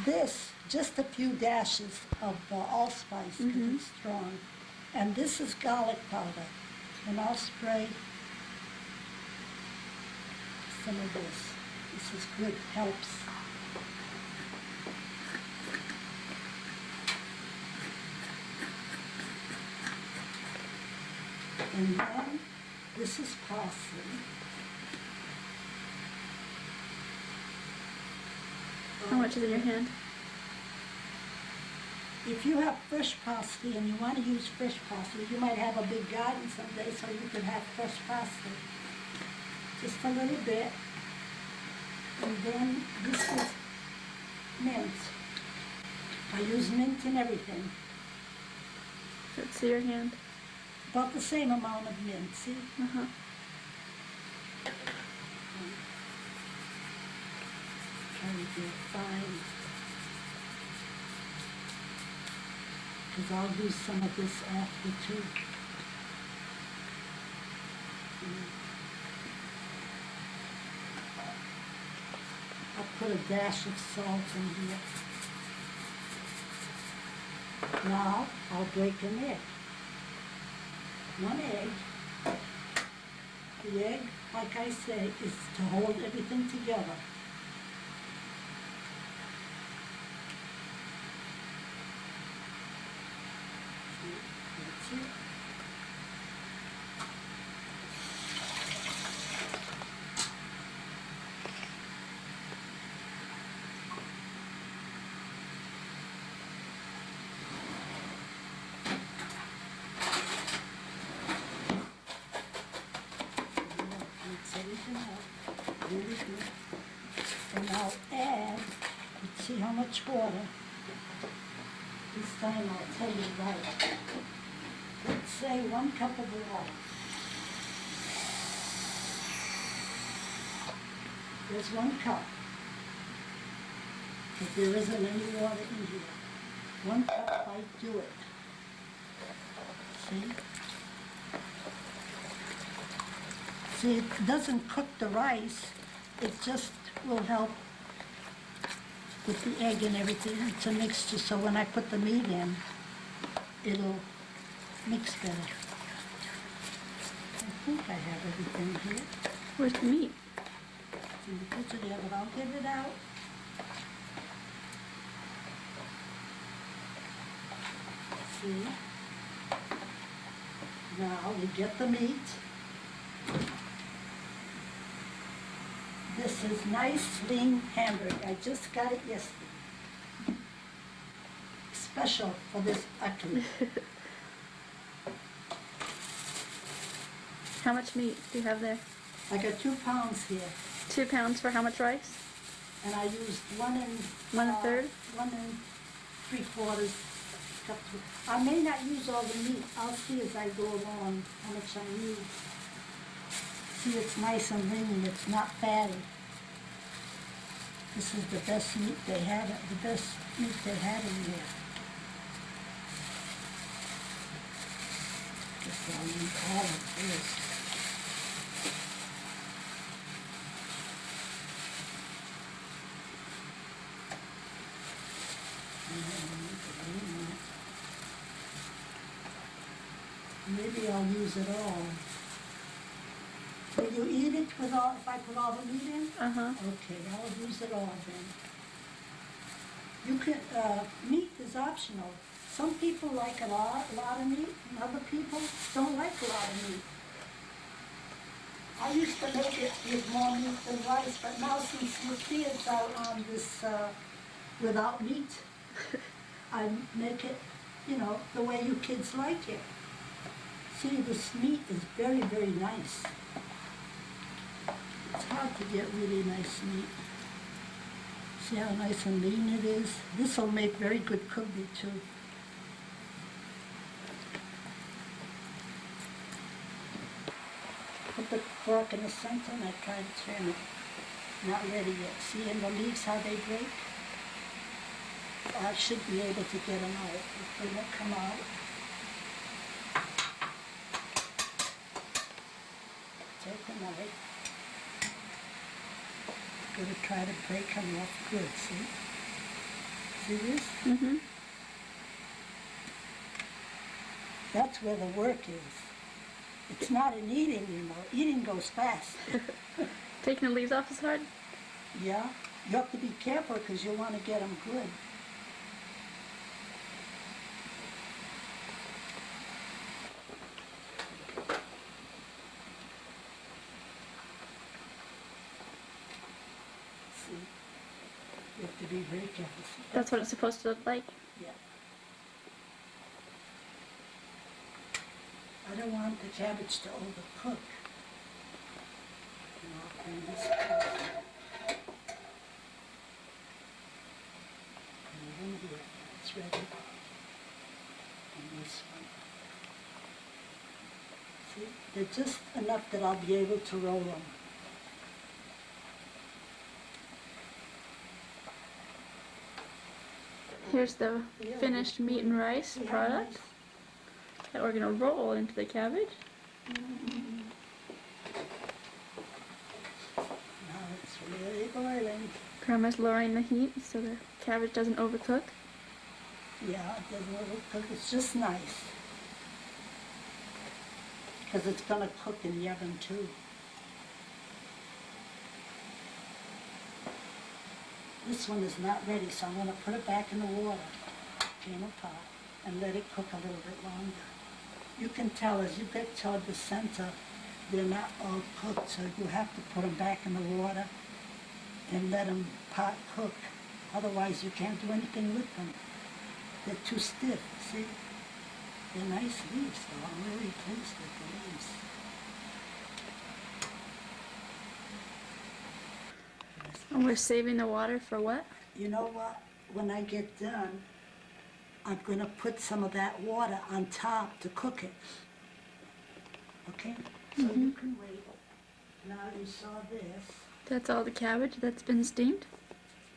this, just a few dashes of allspice because Mhm. it's strong. And this is garlic powder. And I'll spray some of this. This is good, helps. And then this is parsley. How much is in your hand? If you have fresh parsley and you want to use fresh parsley, you might have a big garden someday, so you can have fresh parsley. Just a little bit. And then this is mint. I use mint in everything. Let's see your hand. About the same amount of mint, see? Uh-huh. Try to do it fine. Because I'll do some of this after too. I'll put a dash of salt in here. Now, I'll break an egg. 1 egg. The egg, like I say, is to hold everything together. That's it. Mix everything up, really good. And I'll add, let's see how much water. This time I'll tell you right. Let's say 1 cup of water. There's 1 cup. But there isn't any water in here. 1 cup, I do it. See? See, it doesn't cook the rice, it just will help with the egg and everything. It's a mixture, so when I put the meat in, it'll mix better. I think I have everything here. Where's the meat? It's in the picture there, but I'll get it out. See? Now we get the meat. This is nice lean hamburger. I just got it yesterday. Special for this occasion. How much meat do you have there? I got 2 pounds here, 2 pounds for how much rice? and I used 1 1/3? 1 3/4 cup. I may not use all the meat. I'll see as I go along how much I need. See, it's nice and lean. It's not fatty. This is the best meat they had. The best meat they had in here. Guess I'll need all of this. Maybe I'll use it all. Will you eat it with all, if I put all the meat in? Uh-huh. Okay, I'll use it all then. You can, meat is optional. Some people like a lot of meat, and other people don't like a lot of meat. I used to make it with more meat than rice, but now since Lucia's out on this without meat. I make it, you know, the way you kids like it. See, this meat is very, very nice. It's hard to get really nice meat. See how nice and lean it is? This will make very good cookie too. Put the fork in the center and I try to turn it. Not ready yet. See in the leaves how they break? I should be able to get them out. If they won't come out. Take a knife. Gonna try to break them off good, see? See this? Mm-hmm. That's where the work is. It's not in eating, you know. Eating goes fast. Taking the leaves off is hard. Yeah? You have to be careful because you want to get them good. See? You have to be very careful. See? That's what it's supposed to look like. Yeah. I don't want the cabbage to overcook. And I'll bring this closer. And in here, it's ready. And this one. See, they're just enough that I'll be able to roll them. Here's the finished meat and rice product that we're gonna roll into the cabbage. Now it's really boiling. Grandma's lowering the heat so the cabbage doesn't overcook. Yeah, it doesn't overcook. It's just nice. Because it's going to cook in the oven too. This one is not ready, so I'm going to put it back in the water, in a pot, and let it cook a little bit longer. You can tell as you get toward the center, they're not all cooked, so you have to put them back in the water and let them pot cook. Otherwise, you can't do anything with them. They're too stiff, see? They're nice leaves, though. I'm really pleased with the leaves. And we're saving the water for what? You know what? When I get done, I'm going to put some of that water on top to cook it. Okay? So you can wait. Now you saw this. That's all the cabbage that's been steamed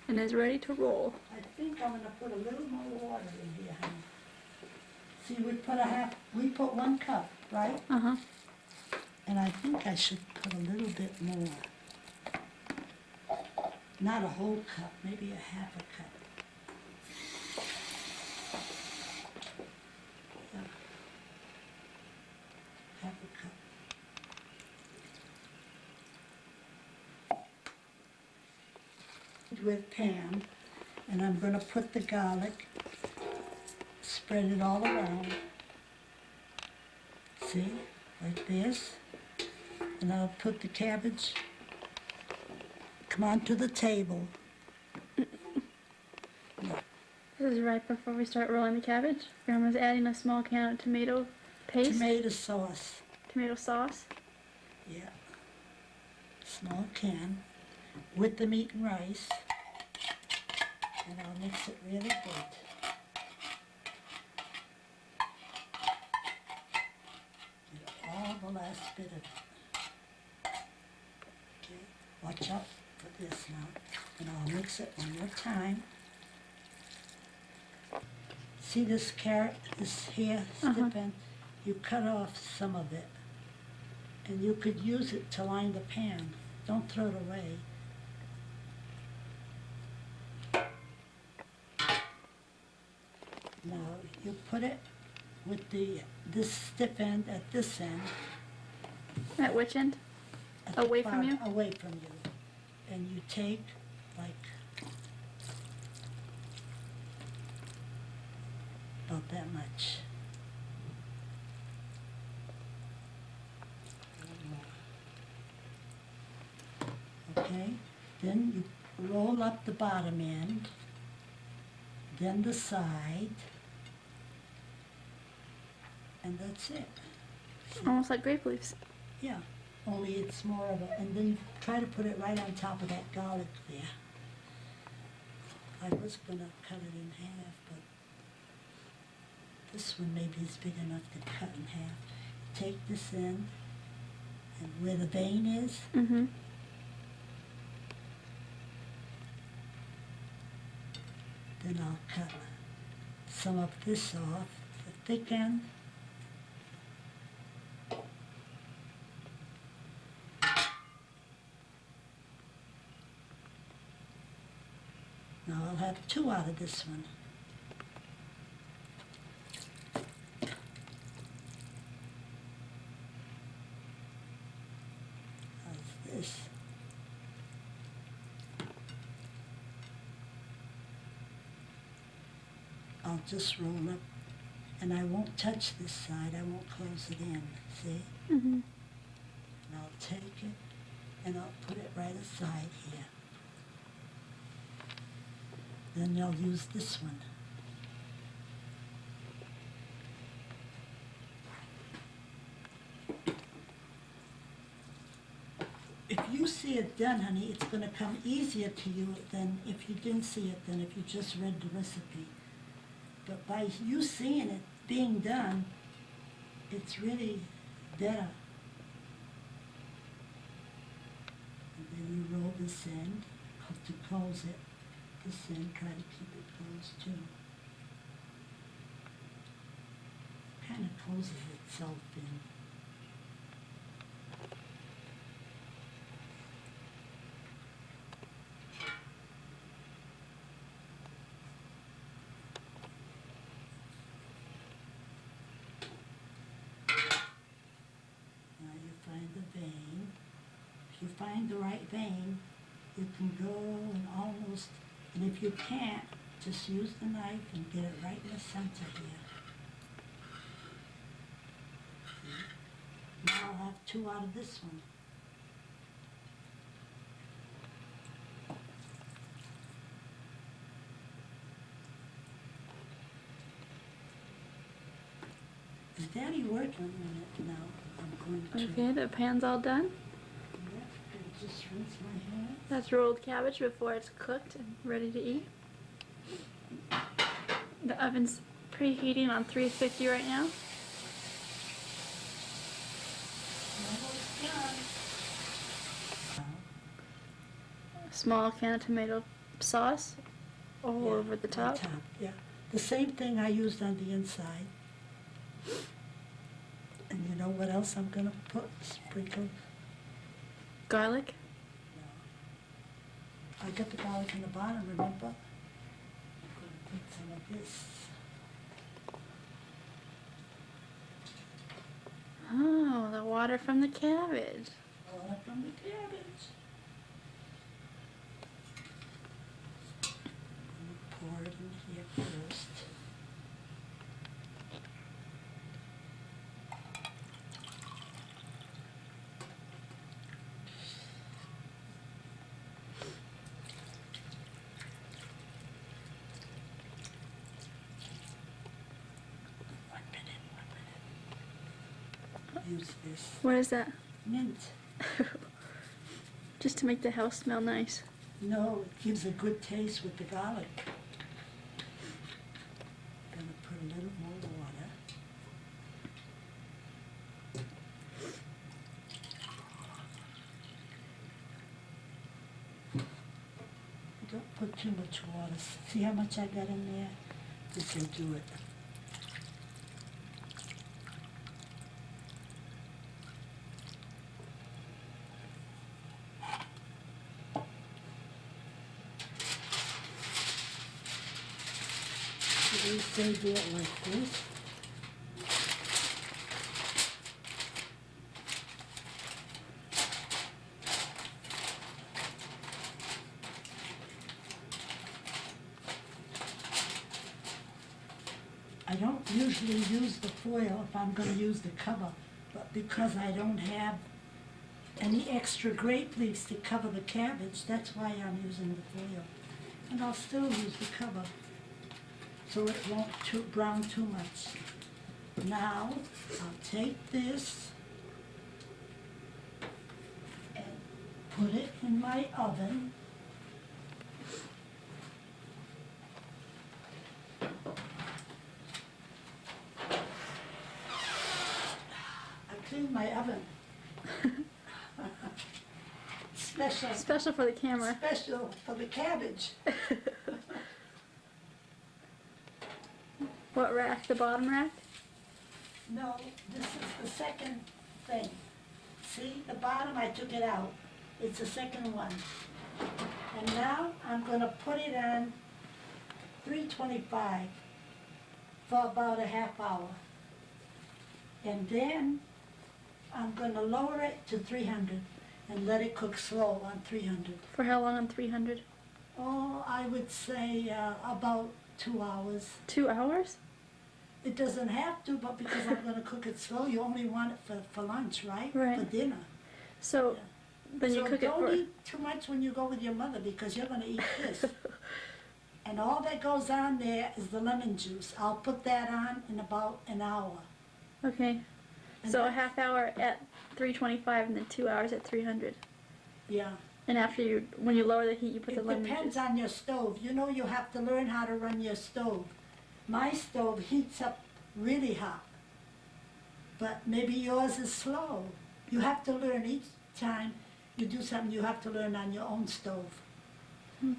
and is ready to roll. I think I'm going to put a little more water in here, honey. See, we put 1 cup, right? Uh-huh. And I think I should put a little bit more. Not a whole cup, maybe a half a cup. Yeah. Half a cup. With Pam, and I'm going to put the garlic, spread it all around. See, like this. And I'll put the cabbage. Come on to the table. This is right before we start rolling the cabbage. Grandma's adding a small can of tomato paste. Tomato sauce. Tomato sauce. Yeah. Small can with the meat and rice. And I'll mix it really good. Get all the last bit of it. Okay, watch out for this now. And I'll mix it one more time. See this carrot, this here, stipend? You cut off some of it. And you could use it to line the pan. Don't throw it away. Now you put it with this stiff end at this end. At which end? At the Away from bottom, you? Away from you. And you take like about that much. Okay, then you roll up the bottom end then the side, and that's it. See? Almost like grape leaves. Yeah, only it's more of a, and then you try to put it right on top of that garlic there. I was gonna cut it in half, but this one maybe is big enough to cut in half. Take this in, and where the vein is, Mm-hmm. then I'll cut some of this off, the thick end. Now I'll have two out of this one. How's this? I'll just roll up, and I won't touch this side, I won't close it in, see? Mm-hmm. And I'll take it, and I'll put it right aside here. Then I'll use this one. If you see it done, honey, it's gonna come easier to you than if you didn't see it, than if you just read the recipe. But by you seeing it being done, it's really better. And then you roll this end to close it. This end, try to keep it closed too. Kind of closes itself in. Now you find the vein. If you find the right vein, you can go and almost, and if you can't, just use the knife and get it right in the center here. See? Now I'll have two out of this one. Is Daddy working on it now? I'm going to. Okay, the pan's all done. Yeah, and just rinse my hands. That's rolled cabbage before it's cooked and ready to eat. The oven's preheating on 350 right now. A small can of tomato sauce all Yeah, over the top. Yeah, the same thing I used on the inside. And you know what else I'm gonna put? Sprinkle. Garlic. I got the garlic in the bottom, remember? I'm gonna put some of this. Oh, the water from the cabbage. Water from the cabbage. I'm gonna pour it in here first. Use this What is that? mint. Just to make the house smell nice. No, it gives a good taste with the garlic. Gonna put a little more water. Don't put too much water. See how much I got in there? This will do it. They say do it like this. I don't usually use the foil if I'm going to use the cover, but because I don't have any extra grape leaves to cover the cabbage, that's why I'm using the foil. And I'll still use the cover. so it won't brown too much. Now, I'll take this and put it in my oven. I cleaned my oven. Special for the camera. Special for the cabbage. What rack? The bottom rack? No, this is the second thing. See, the bottom, I took it out. It's the second one. And now I'm gonna put it on 325 for about a half hour. And then I'm gonna lower it to 300 and let it cook slow on 300. For how long on 300? Oh, I would say about 2 hours. 2 hours? It doesn't have to, but because I'm gonna cook it slow, you only want it for lunch, right? Right. For dinner. So, then you So cook it don't for... eat too much when you go with your mother because you're gonna eat this. And all that goes on there is the lemon juice. I'll put that on in about an hour. Okay. And So a that- half hour at 325 and then 2 hours at 300. Yeah. And after you, when you lower the heat, you put the It lemon depends juice. on your stove. You know, you have to learn how to run your stove. My stove heats up really hot, but maybe yours is slow. You have to learn each time you do something, you have to learn on your own stove.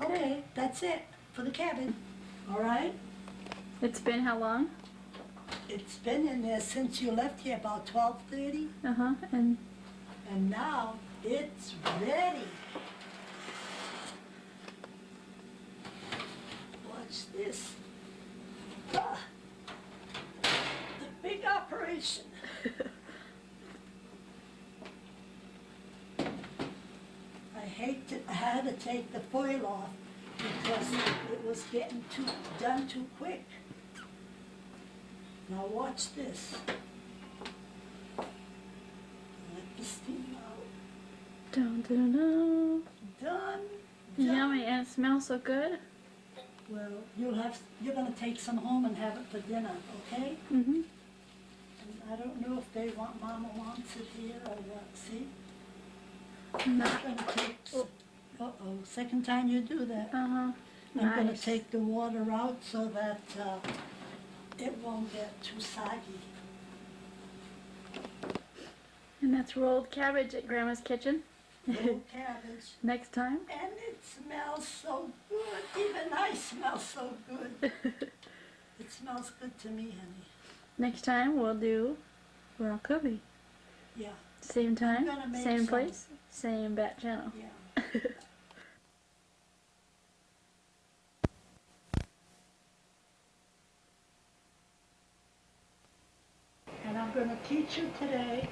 Okay, that's it for the cabin. All right? It's been how long? It's been in there since you left here, about 12:30, Uh-huh. And and now it's ready. Watch this. Ah, the big operation. I had to take the foil off because it was getting done too quick. Now watch this. Let the steam out. dun, dun, dun. Done. Yummy, and it smells so good. Well, you're gonna take some home and have it for dinner, okay? Mm-hmm. And I don't know if Mama wants it here or what, see? Not. I'm gonna take, uh-oh, second time you do that. Uh-huh. I'm gonna Nice. take the water out so that it won't get too soggy. And that's rolled cabbage at Grandma's kitchen. Little cabbage. Next time. And it smells so good. Even I smell so good. It smells good to me, honey. Next time we'll do raw Kobe. Yeah, Same time, gonna make same some. place, same bat channel. yeah. And I'm going to teach you today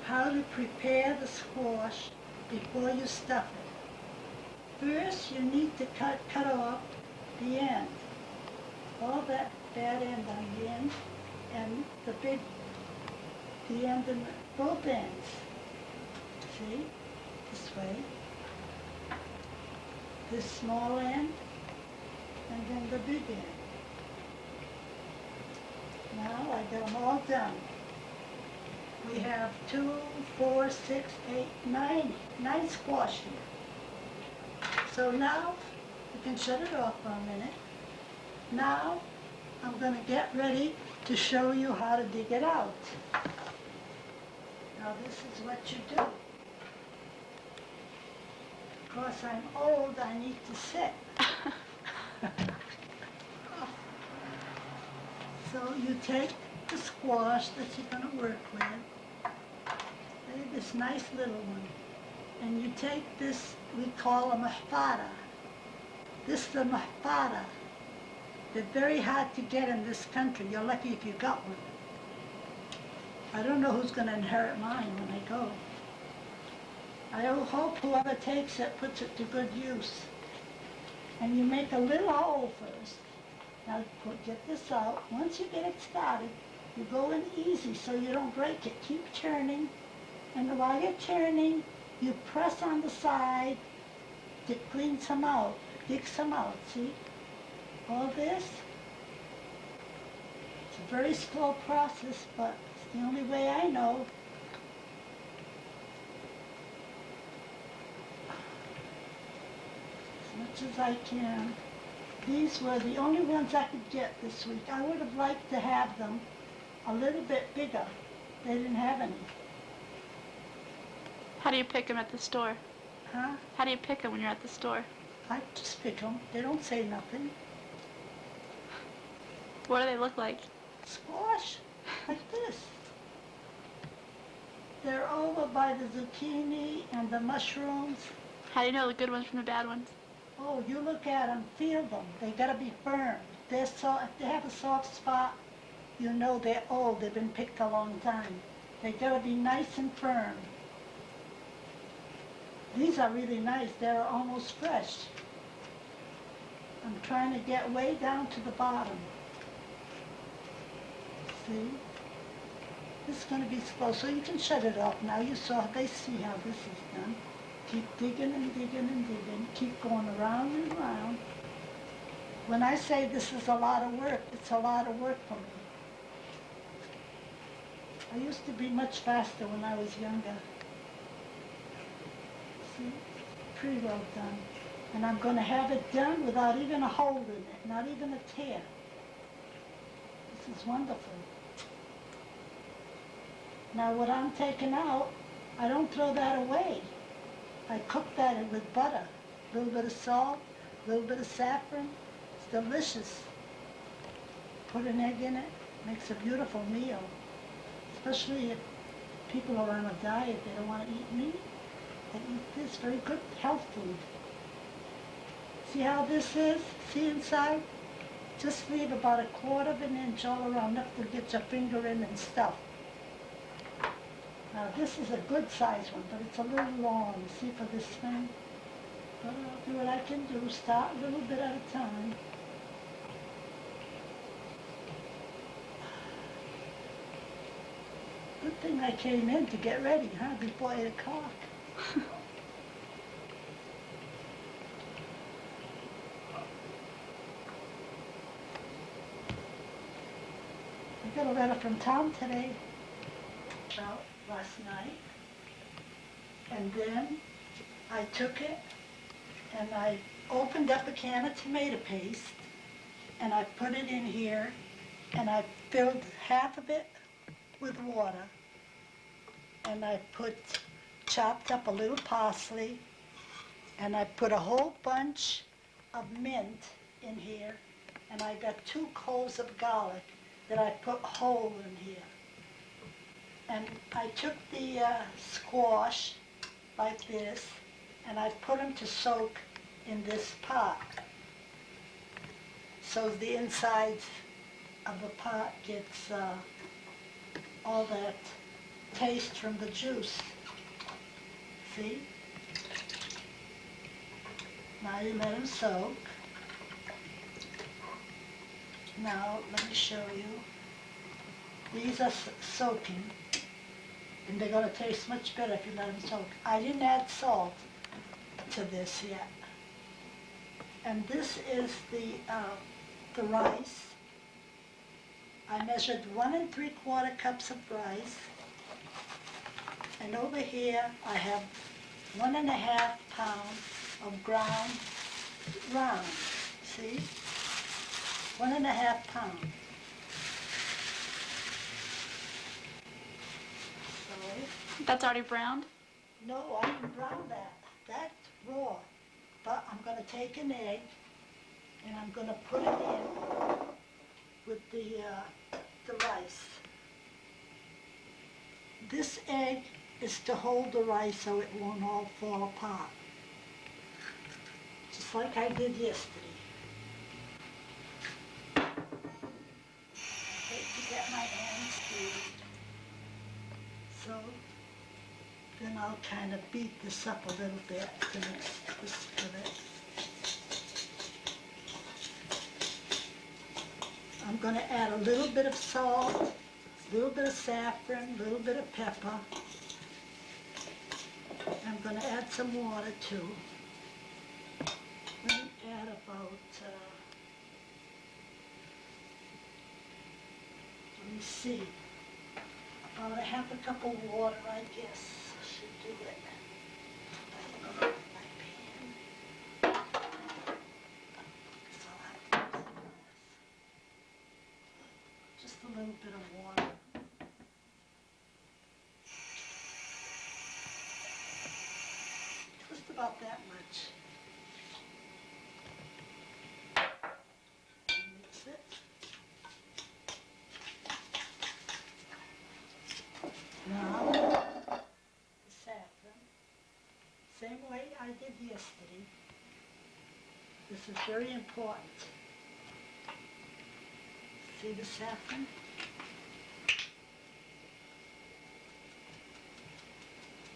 how to prepare the squash before you stuff it. First, you need to cut off the end, all that bad end on the end, and the end in both ends. See, this way, this small end, and then the big end. Now I got them all done. We have 2, 4, 6, 8, 9 squash here. So now, you can shut it off for a minute. Now, I'm going to get ready to show you how to dig it out. Now this is what you do. Because I'm old, I need to sit. So you take the squash that you're going to work with, this nice little one, and you take this, we call a mahfada. This is a mahfada. They're very hard to get in this country. You're lucky if you got one. I don't know who's going to inherit mine when I go. I hope whoever takes it puts it to good use. And you make a little hole first. Now get this out. Once you get it started, you go in easy so you don't break it. Keep churning. And while you're churning, you press on the side to clean some out, dig some out, see? All this, It's a very slow process, but it's the only way I know. As much as I can. These were the only ones I could get this week. I would have liked to have them a little bit bigger. They didn't have any. How do you pick them at the store? Huh? How do you pick them when you're at the store? I just pick them. They don't say nothing. What do they look like? Squash, like this. They're over by the zucchini and the mushrooms. How do you know the good ones from the bad ones? Oh, you look at them, feel them. They gotta be firm. If they have a soft spot, you know they're old. They've been picked a long time. They gotta be nice and firm. These are really nice. They're almost fresh. I'm trying to get way down to the bottom. See? This is going to be slow, so you can shut it off now. They see how this is done. Keep digging and digging and digging. Keep going around and around. When I say this is a lot of work, it's a lot of work for me. I used to be much faster when I was younger. See? Pretty well done. And I'm going to have it done without even a hole in it, not even a tear. This is wonderful. Now what I'm taking out, I don't throw that away. I cook that with butter, a little bit of salt, a little bit of saffron. It's delicious. Put an egg in it, makes a beautiful meal. Especially if people are on a diet, they don't want to eat meat. They eat this, very good health food. See how this is? See inside? Just leave about 1/4 of an inch all around, enough to get your finger in and stuff. Now this is a good size one, but it's a little long, see, for this thing. But I'll do what I can do, start a little bit at a time. Good thing I came in to get ready, huh, before 8 o'clock. I got a letter from Tom today about last night, and then I took it and I opened up a can of tomato paste and I put it in here and I filled half of it with water and I chopped up a little parsley and I put a whole bunch of mint in here and I got 2 cloves of garlic that I put whole in here. And I took the squash like this, and I put them to soak in this pot. So the inside of the pot gets all that taste from the juice. See? Now you let them soak. Now let me show you. These are soaking. And they're going to taste much better if you let them soak. I didn't add salt to this yet. And this is the rice. I measured 1 3/4 cups of rice. And over here I have 1 1/2 pounds of ground round. See? 1 1/2 pounds. That's already browned? No, I didn't brown that. That's raw. But I'm going to take an egg and I'm going to put it in with the rice. This egg is to hold the rice so it won't all fall apart. Just like I did yesterday. I hate to get my hands dirty. So then I'll kind of beat this up a little bit to mix this with it. I'm going to add a little bit of salt, a little bit of saffron, a little bit of pepper. I'm going to add some water too. Let me add about me see. About a half a cup of water, I guess, should do it. I'm gonna put my pan. So I'll have to use just a little bit of water. Just about that much. Mix it. Now, the saffron, same way I did yesterday. This is very important. See the saffron?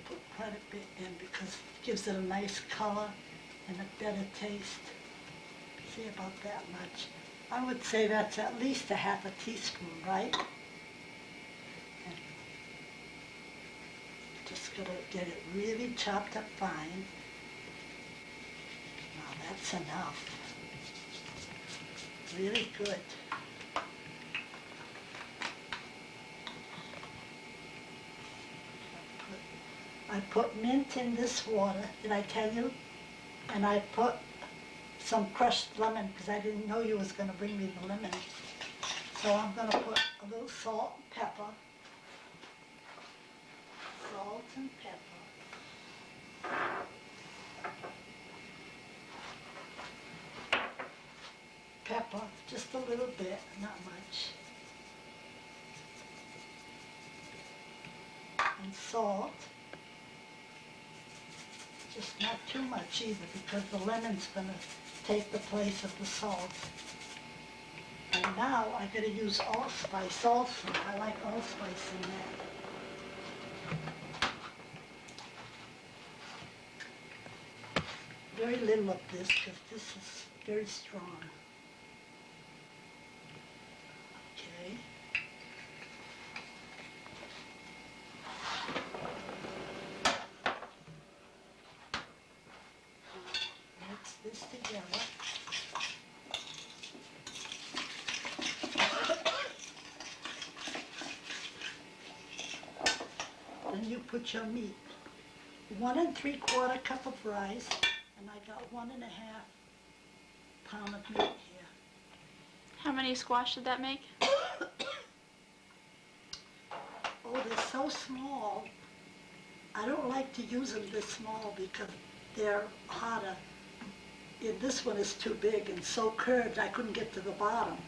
Put quite a bit in because it gives it a nice color and a better taste. See, about that much. I would say that's at least a half a teaspoon, right? And just gonna get it really chopped up fine. Now that's enough. Really good. I put mint in this water, did I tell you? And I put some crushed lemon because I didn't know you was gonna bring me the lemon. So I'm gonna put a little salt and pepper. Salt and pepper. Pepper, just a little bit, not much. And salt. Just not too much either because the lemon's gonna take the place of the salt. And now I gotta use allspice also. I like allspice in that. Very little of this because this is very strong. Okay. Mix this together. Then you put your meat. 1 3/4 cup of rice, and I got 1 1/2 pound of meat here. How many squash did that make? Oh, they're so small. I don't like to use them this small because they're harder. And this one is too big and so curved I couldn't get to the bottom.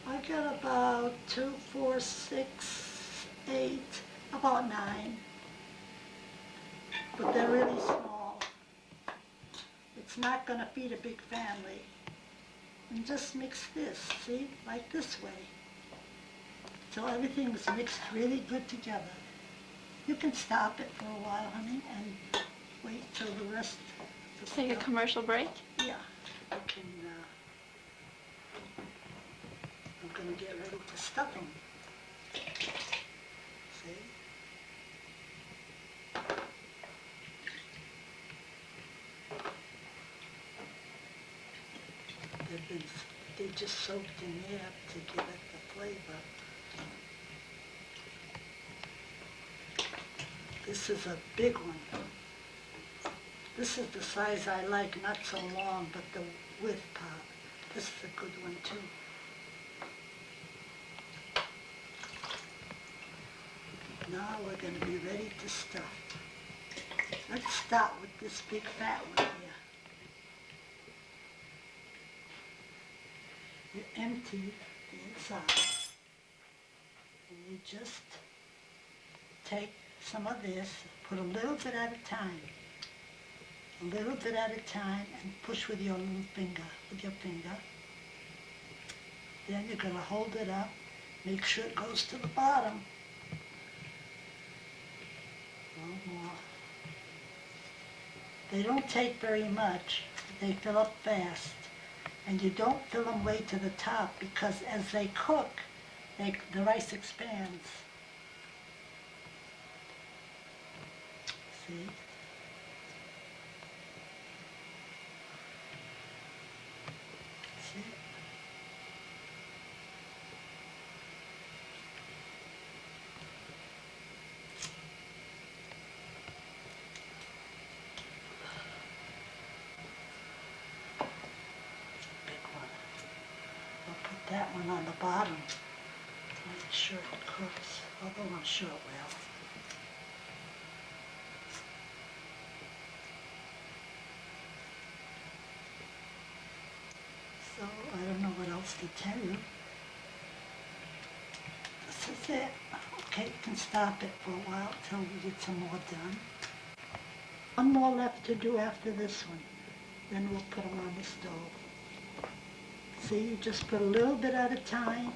I got about 2, 4, 6, 8, about 9. But they're really small. It's not gonna feed a big family. And just mix this, see, like this way. So everything is mixed really good together. You can stop it for a while, honey, and wait till the rest of the Take a stuff. commercial break? Yeah, I can, I'm gonna get ready to stuff them. See? They're just soaked in air to give it the flavor. This is a big one. This is the size I like, not so long, but the width part. This is a good one too. Now we're going to be ready to stuff. Let's start with this big fat one here. You empty the inside and you just take some of this, put a little bit at a time. A little bit at a time and push with your little finger, Then you're going to hold it up, make sure it goes to the bottom. A little more. They don't take very much, they fill up fast. And you don't fill them way to the top because as they cook, the rice expands. See? one on the bottom. Make sure it cooks, although I'm sure it will. So I don't know what else to tell you. This is it. Okay, you can stop it for a while till we get some more done. One more left to do after this one. Then we'll put them on the stove. See, you just put a little bit at a time.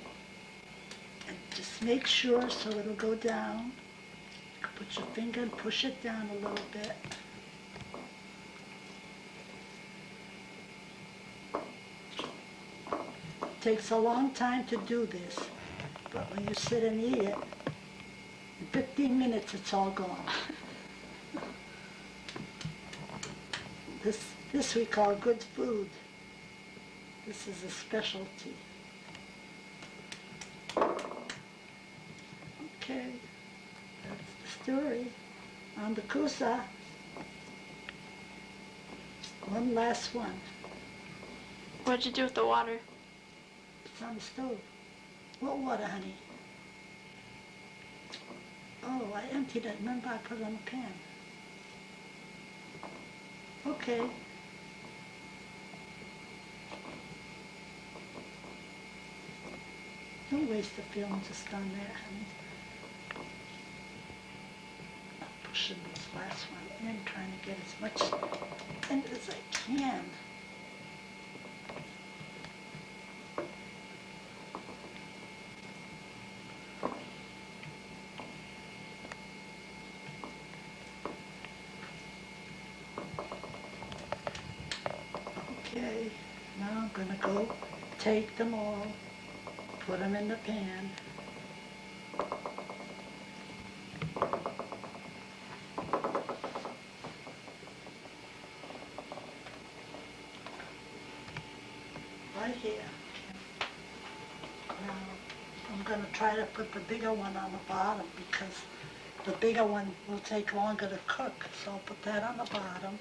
And just make sure so it'll go down. You can put your finger and push it down a little bit. It takes a long time to do this, but when you sit and eat it, in 15 minutes it's all gone. This we call good food. This is a specialty. Okay, that's the story on the kusa. One last one. What'd you do with the water? It's on the stove. What water, honey? Oh, I emptied it. Remember, I put it on the pan. Okay. Don't waste the film just on there, honey. I'm pushing this last one in, trying to get as much in as I can. Okay, now I'm gonna go take them all, put them in the pan. Right here. Now, I'm gonna try to put the bigger one on the bottom because the bigger one will take longer to cook. So I'll put that on the bottom.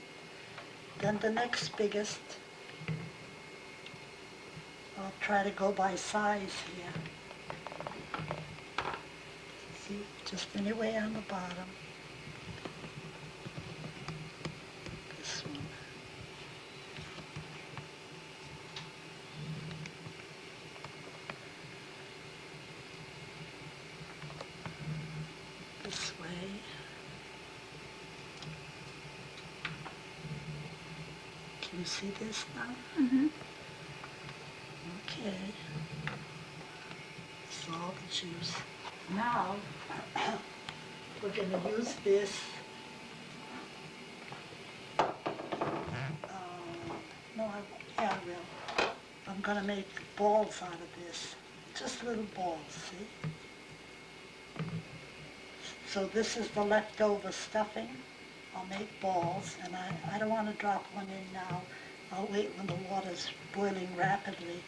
Then the next biggest, I'll try to go by size here. See, just anyway on the bottom. This one. This way. Can you see this now? Mm-hmm. Okay. That's all the juice. Now, we're going to use this. No, yeah, I will. I'm going to make balls out of this. Just little balls, see? So this is the leftover stuffing. I'll make balls, and I don't want to drop one in now. I'll wait when the water's boiling rapidly.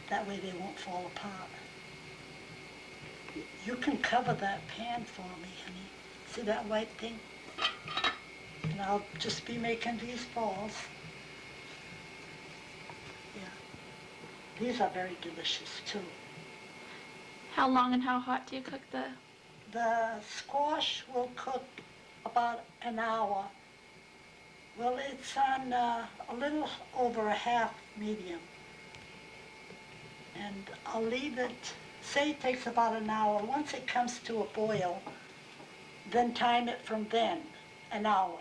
That way they won't fall apart. You can cover that pan for me, honey. See that white thing? And I'll just be making these balls. Yeah. These are very delicious, too. How long and how hot do you cook the... The squash will cook about an hour. Well, it's on a little over a half medium. And I'll leave it, say it takes about an hour. Once it comes to a boil, then time it from then, an hour.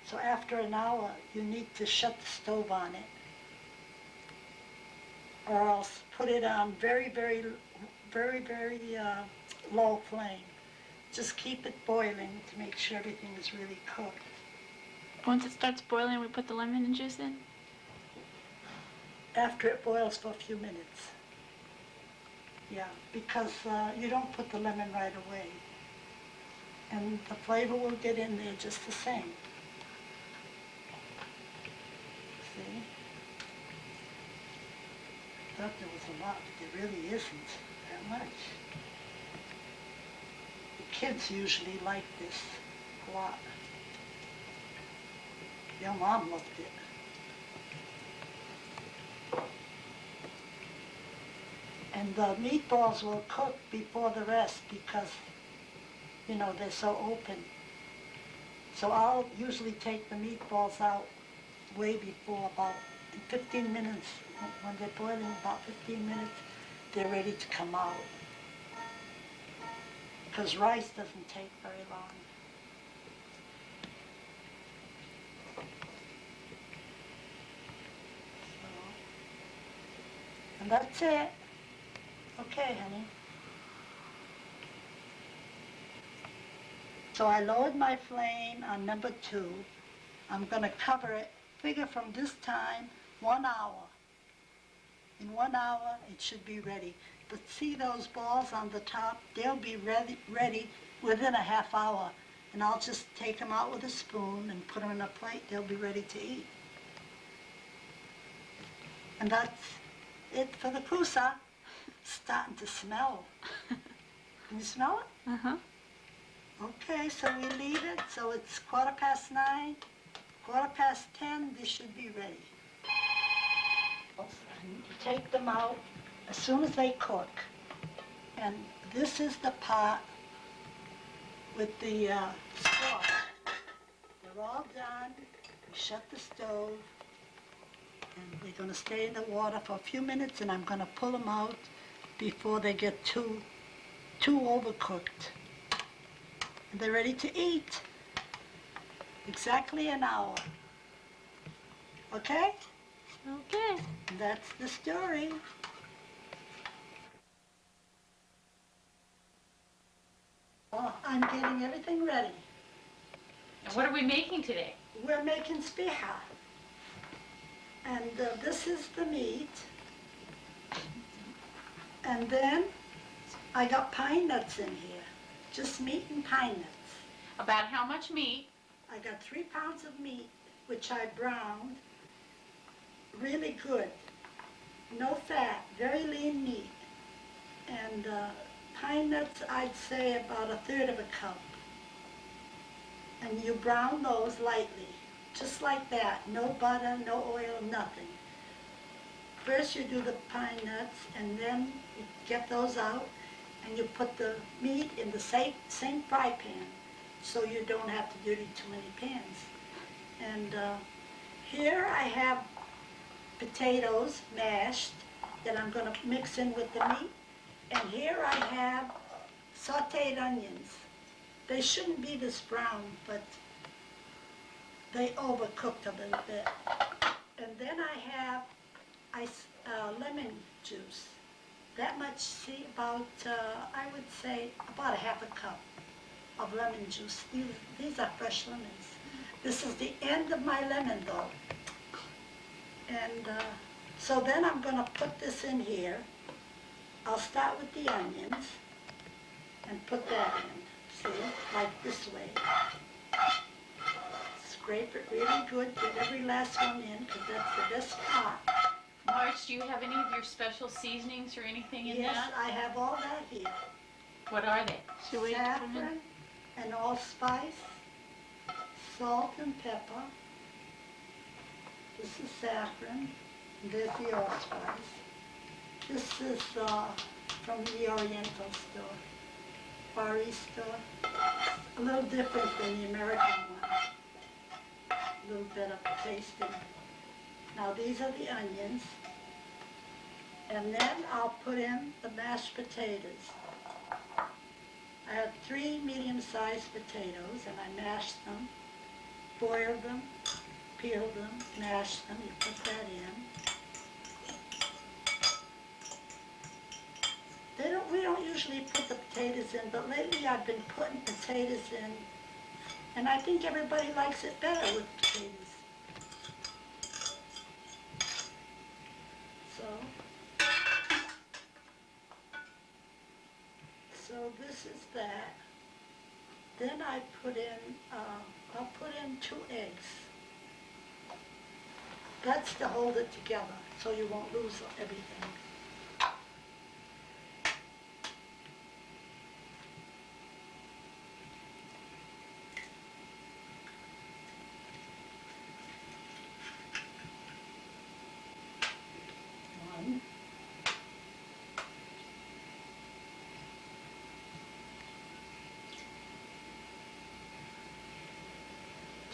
So after an hour, you need to shut the stove on it. Or else put it on very low flame. Just keep it boiling to make sure everything is really cooked. Once it starts boiling, we put the lemon juice in? After it boils for a few minutes. Yeah, because you don't put the lemon right away. And the flavor will get in there just the same. See? I thought there was a lot, but there really isn't that much. The kids usually like this a lot. Your mom loved it. And the meatballs will cook before the rest because, you know, they're so open. So I'll usually take the meatballs out way before, about in 15 minutes. When they're boiling about 15 minutes, they're ready to come out. Because rice doesn't take very long. And that's it. Okay, honey. So I lowered my flame on number 2. I'm going to cover it, figure from this time, 1 hour. In 1 hour, it should be ready. But see those balls on the top? They'll be ready within a half hour. And I'll just take them out with a spoon and put them in a plate. They'll be ready to eat. And that's it for the kusa. Starting to smell. Can you smell it? Uh-huh. Okay, so we leave it. So it's 9:15, 10:15, this should be ready. You take them out as soon as they cook. And this is the pot with the squash. They're all done. We shut the stove. And they're going to stay in the water for a few minutes, and I'm going to pull them out before they get too overcooked. And they're ready to eat. Exactly an hour. Okay? Okay. And that's the story. Well, I'm getting everything ready. And what are we making today? We're making spiha. And this is the meat. And then I got pine nuts in here. Just meat and pine nuts. About how much meat? I got 3 pounds of meat, which I browned. Really good. No fat, very lean meat. And pine nuts, I'd say about 1/3 of a cup. And you brown those lightly, just like that. No butter, no oil, nothing. First you do the pine nuts, and then you get those out, and you put the meat in the same fry pan, so you don't have to dirty too many pans. And here I have potatoes mashed that I'm going to mix in with the meat. And here I have sauteed onions. They shouldn't be this brown, but they overcooked a little bit. And then I have lemon juice. That much, see, about, I would say, about 1/2 cup of lemon juice. These are fresh lemons. This is the end of my lemon, though. And so then I'm going to put this in here. I'll start with the onions and put that in, see, like this way. Scrape it really good, get every last one in, because that's the best part. Marge, do you have any of your special seasonings or anything in Yes, that? I have all that here. What are they? Should we put 'em in? Saffron and allspice, salt and pepper. This is saffron, and there's the allspice. This is from the Oriental store, Far East store. A little different than the American one. A little better tasting. Now these are the onions. And then I'll put in the mashed potatoes. I have 3 medium-sized potatoes, and I mashed them, boiled them, peeled them, mashed them. You put that in. We don't usually put the potatoes in, but lately I've been putting potatoes in, and I think everybody likes it better with potatoes. So this is that. Then I put in, I'll put in 2 eggs. That's to hold it together, so you won't lose everything.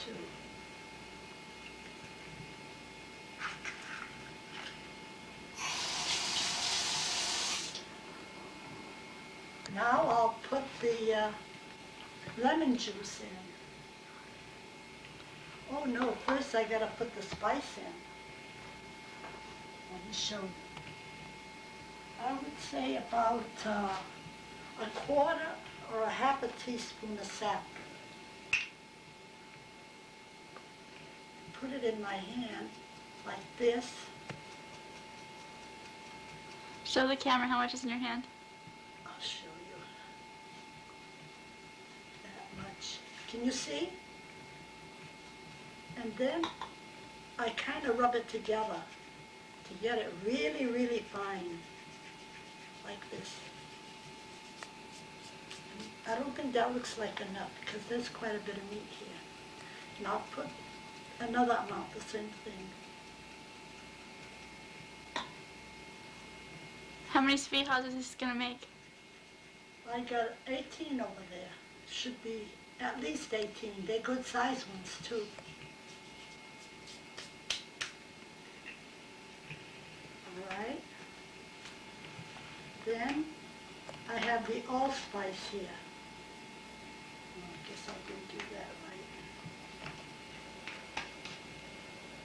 too. Now I'll put the lemon juice in. Oh no, first I gotta put the spice in. Let me show you. I would say about a quarter or a half a teaspoon of sap. Put it in my hand like this. Show the camera how much is in your hand. I'll show you. That much. Can you see? And then I kind of rub it together to get it really, really fine, like this. I don't think that looks like enough because there's quite a bit of meat here. And I'll put another amount, the same thing. How many sweethearts is this gonna make? I got 18 over there. Should be at least 18. They're good size ones too. All right. Then I have the allspice here. Oh, I guess I didn't do that right.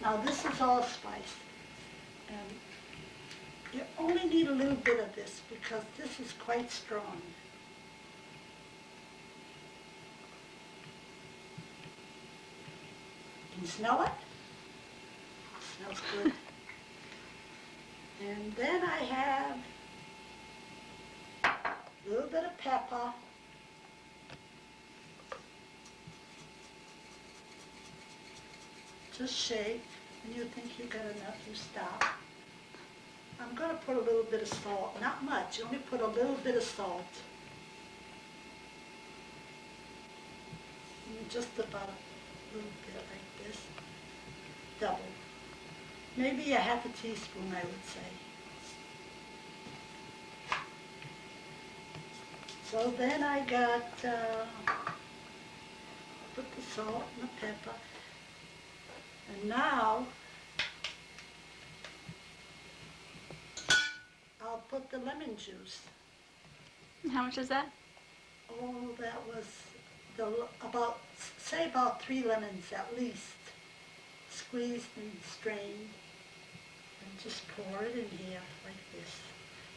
Now this is allspice, and you only need a little bit of this because this is quite strong. Can you smell it? Smells good. And then I have a little bit of pepper. Just shake. When you think you got enough, you stop. I'm going to put a little bit of salt. Not much. Only put a little bit of salt. And just about a little bit like this. Double. Maybe a half a teaspoon, I would say. So then I got, put the salt and the pepper. And now, I'll put the lemon juice. How much is that? Oh, that was say about 3 lemons at least. Squeezed and strained. And just pour it in here like this.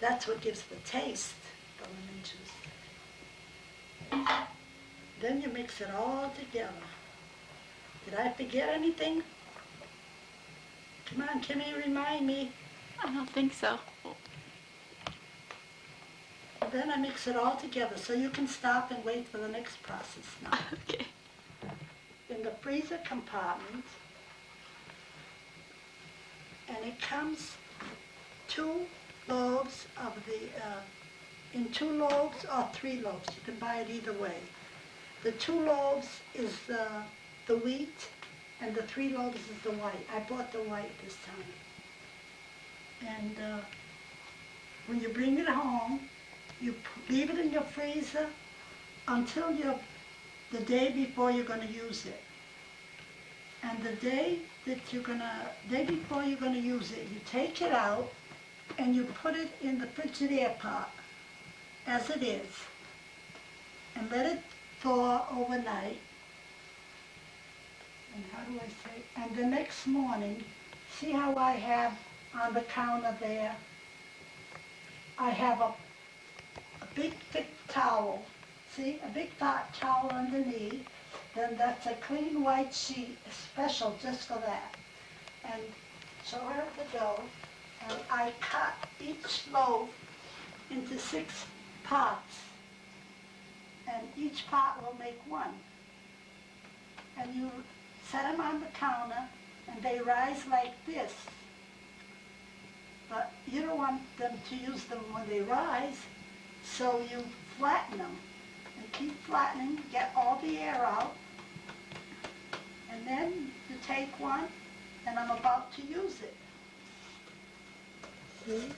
That's what gives the taste, the lemon juice. Then you mix it all together. Did I forget anything? Come on, Kimmy, remind me. I don't think so. Then I mix it all together so you can stop and wait for the next process now. Okay. In the freezer compartment, and it comes 2 loaves of the, in 2 loaves or 3 loaves. You can buy it either way. The 2 loaves is the wheat, and the 3 loaves is the white. I bought the white this time. And when you bring it home, you leave it in your freezer until the day before you're going to use it. And the day before you're going to use it, you take it out and you put it in the Frigidaire pot as it is and let it thaw overnight. And how do I say? And the next morning, see how I have on the counter there, I have a big thick towel. See, a big fat towel underneath. Then that's a clean white sheet, special just for that. And show her the dough. And I cut each loaf into 6 parts. And each part will make 1. And you set them on the counter, and they rise like this. But you don't want them to use them when they rise, so you flatten them. And keep flattening, get all the air out. And then you take one, and I'm about to use it. See?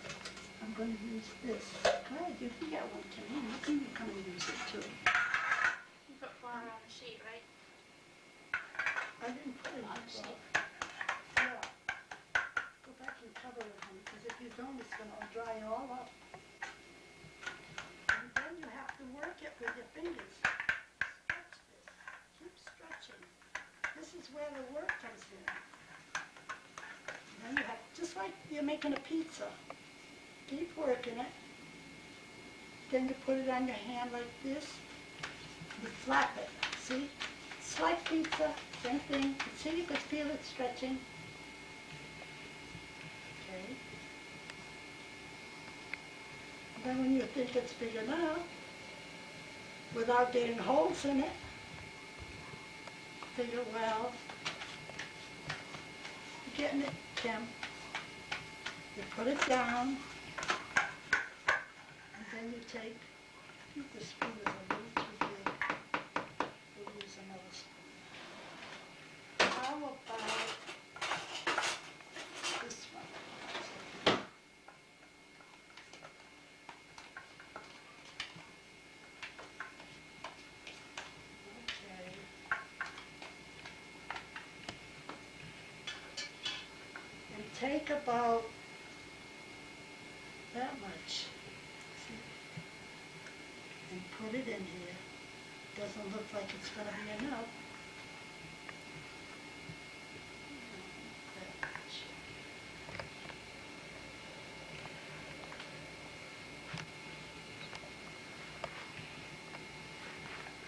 I'm going to use this. Go ahead, you can get one, Kimmy. You can come and use it too. You put flour on the sheet, right? and it'll dry all up. And then you have to work it with your fingers. Stretch this. Keep stretching. This is where the work comes in. And then you have, just like you're making a pizza, keep working it. Then you put it on your hand like this. You flap it. See? It's like pizza. Same thing. See, you could feel it stretching. Okay. Then when you think it's big enough, without getting holes in it, figure, well, you're getting it, Kim. You put it down, and then you take, I think the spoon is a little too big. We'll use another spoon. How about this one? Okay. And take about that much. See? And put it in here. Doesn't look like it's going to be enough. That much.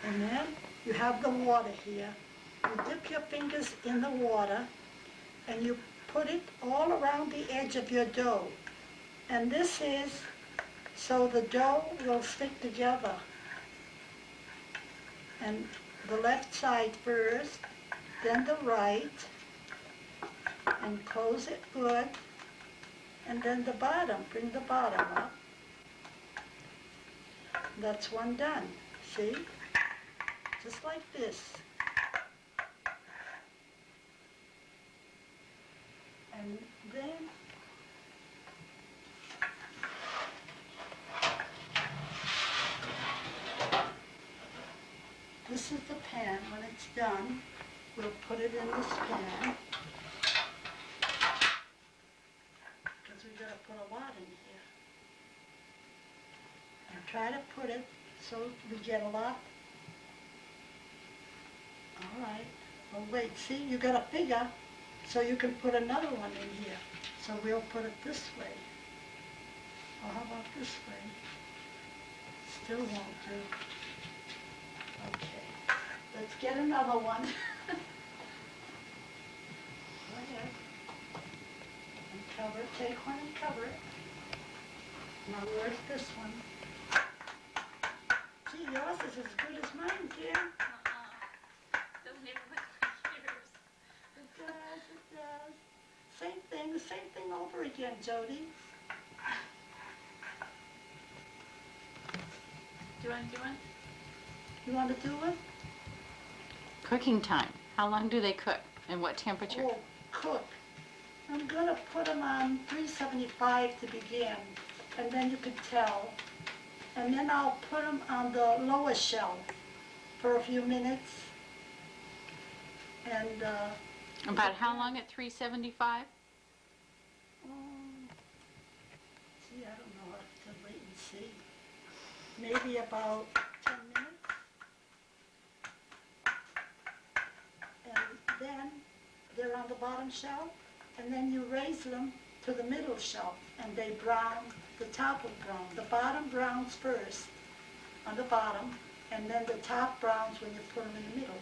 And then you have the water here. You dip your fingers in the water and you put it all around the edge of your dough. And this is so the dough will stick together. And the left side first, then the right, and close it good. And then the bottom, bring the bottom up. That's one done, see? Just like this. And then this is the pan. When it's done, we'll put it in this pan. Because we've got to put a lot in here. And try to put it so we get a lot. All right. Well, wait, see, you got a figure, so you can put another one in here. So we'll put it this way. Or how about this way? Still won't do. Okay. Let's get another one. Go ahead. And cover it. Take one and cover it. Now where's this one? Gee, yours is as good as mine, dear. Doesn't even look like yours. It does, it does. Same thing, the same thing over again, Jody. Do you want to do one? You want to do it? Cooking time. How long do they cook and what temperature? Oh, cook. I'm going to put them on 375 to begin, and then you can tell. And then I'll put them on the lower shelf for a few minutes. And About how long at 375? see, I don't know. I have to wait and see. Maybe about 10 minutes. And then they're on the bottom shelf, and then you raise them to the middle shelf, and they brown, the top will brown. The bottom browns first on the bottom, and then the top browns when you put them in the middle.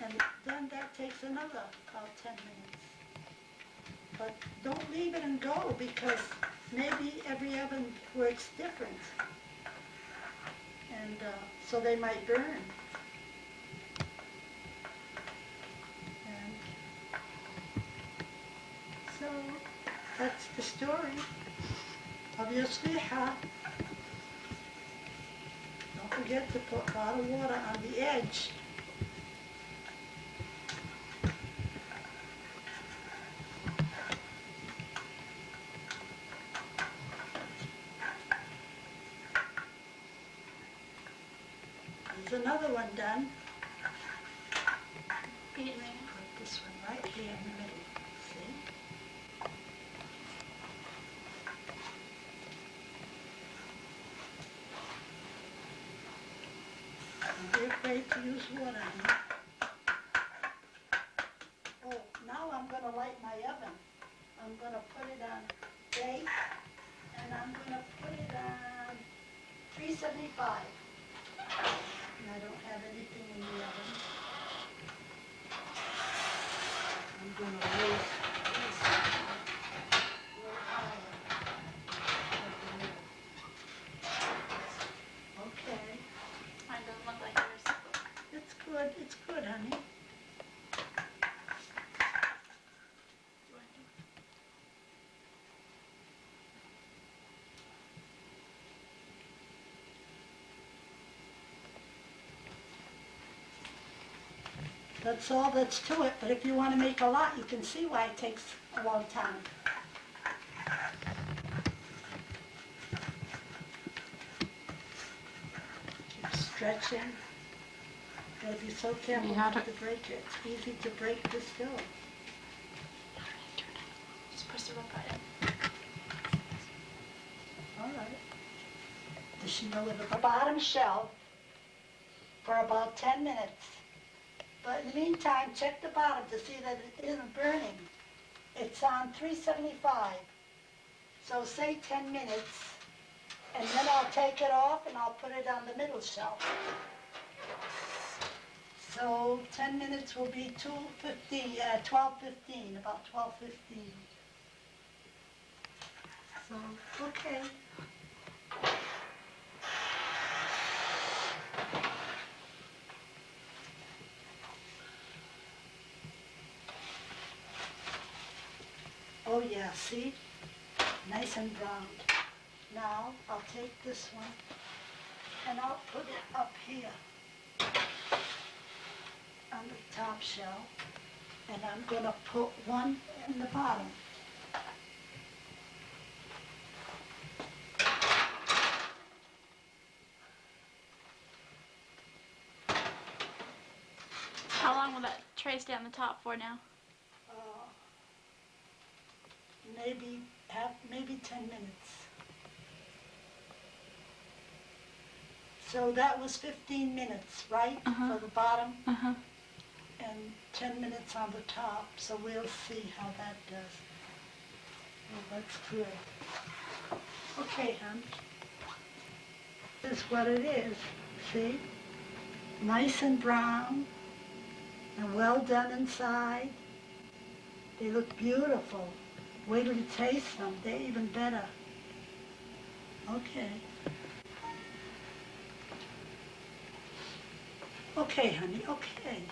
And then that takes another about 10 minutes. But don't leave it and go, because maybe every oven works different. And so they might burn. And so that's the story of your sweetheart. Don't forget to put a lot of water on the edge. There's another one done. Get it ready. Put this one right here in the middle. See? Here's wood, honey. Oh, now I'm gonna light my oven. I'm gonna put it on bake, and I'm gonna put it on 375. And I don't have anything in the oven. I'm gonna raise this a little higher. Okay, Mine doesn't look like yours. it's good, honey. That's all that's to it, but if you want to make a lot, you can see why it takes a long time. Keep stretching. Gotta be so careful You have not to- to break it. It's easy to break this dough. Just push the red button. All right. Does she know it? The bottom shelf for about 10 minutes. But in the meantime, check the bottom to see that it isn't burning. It's on 375. So say 10 minutes, and then I'll take it off and I'll put it on the middle shelf. So 10 minutes will be 12:15, about 12:15. So, okay. Oh yeah, see? Nice and browned. Now, I'll take this one and I'll put it up here on the top shelf, and I'm gonna put one in the bottom. How long will that tray stay on the top for now? Maybe 10 minutes. So that was 15 minutes, right? Uh-huh. For the bottom, Uh-huh. and 10 minutes on the top, so we'll see how that does. Oh, that's good. Okay, hon. This is what it is, see? Nice and brown, and well done inside. They look beautiful. Wait till you taste them, they're even better. Okay. Okay, honey, okay.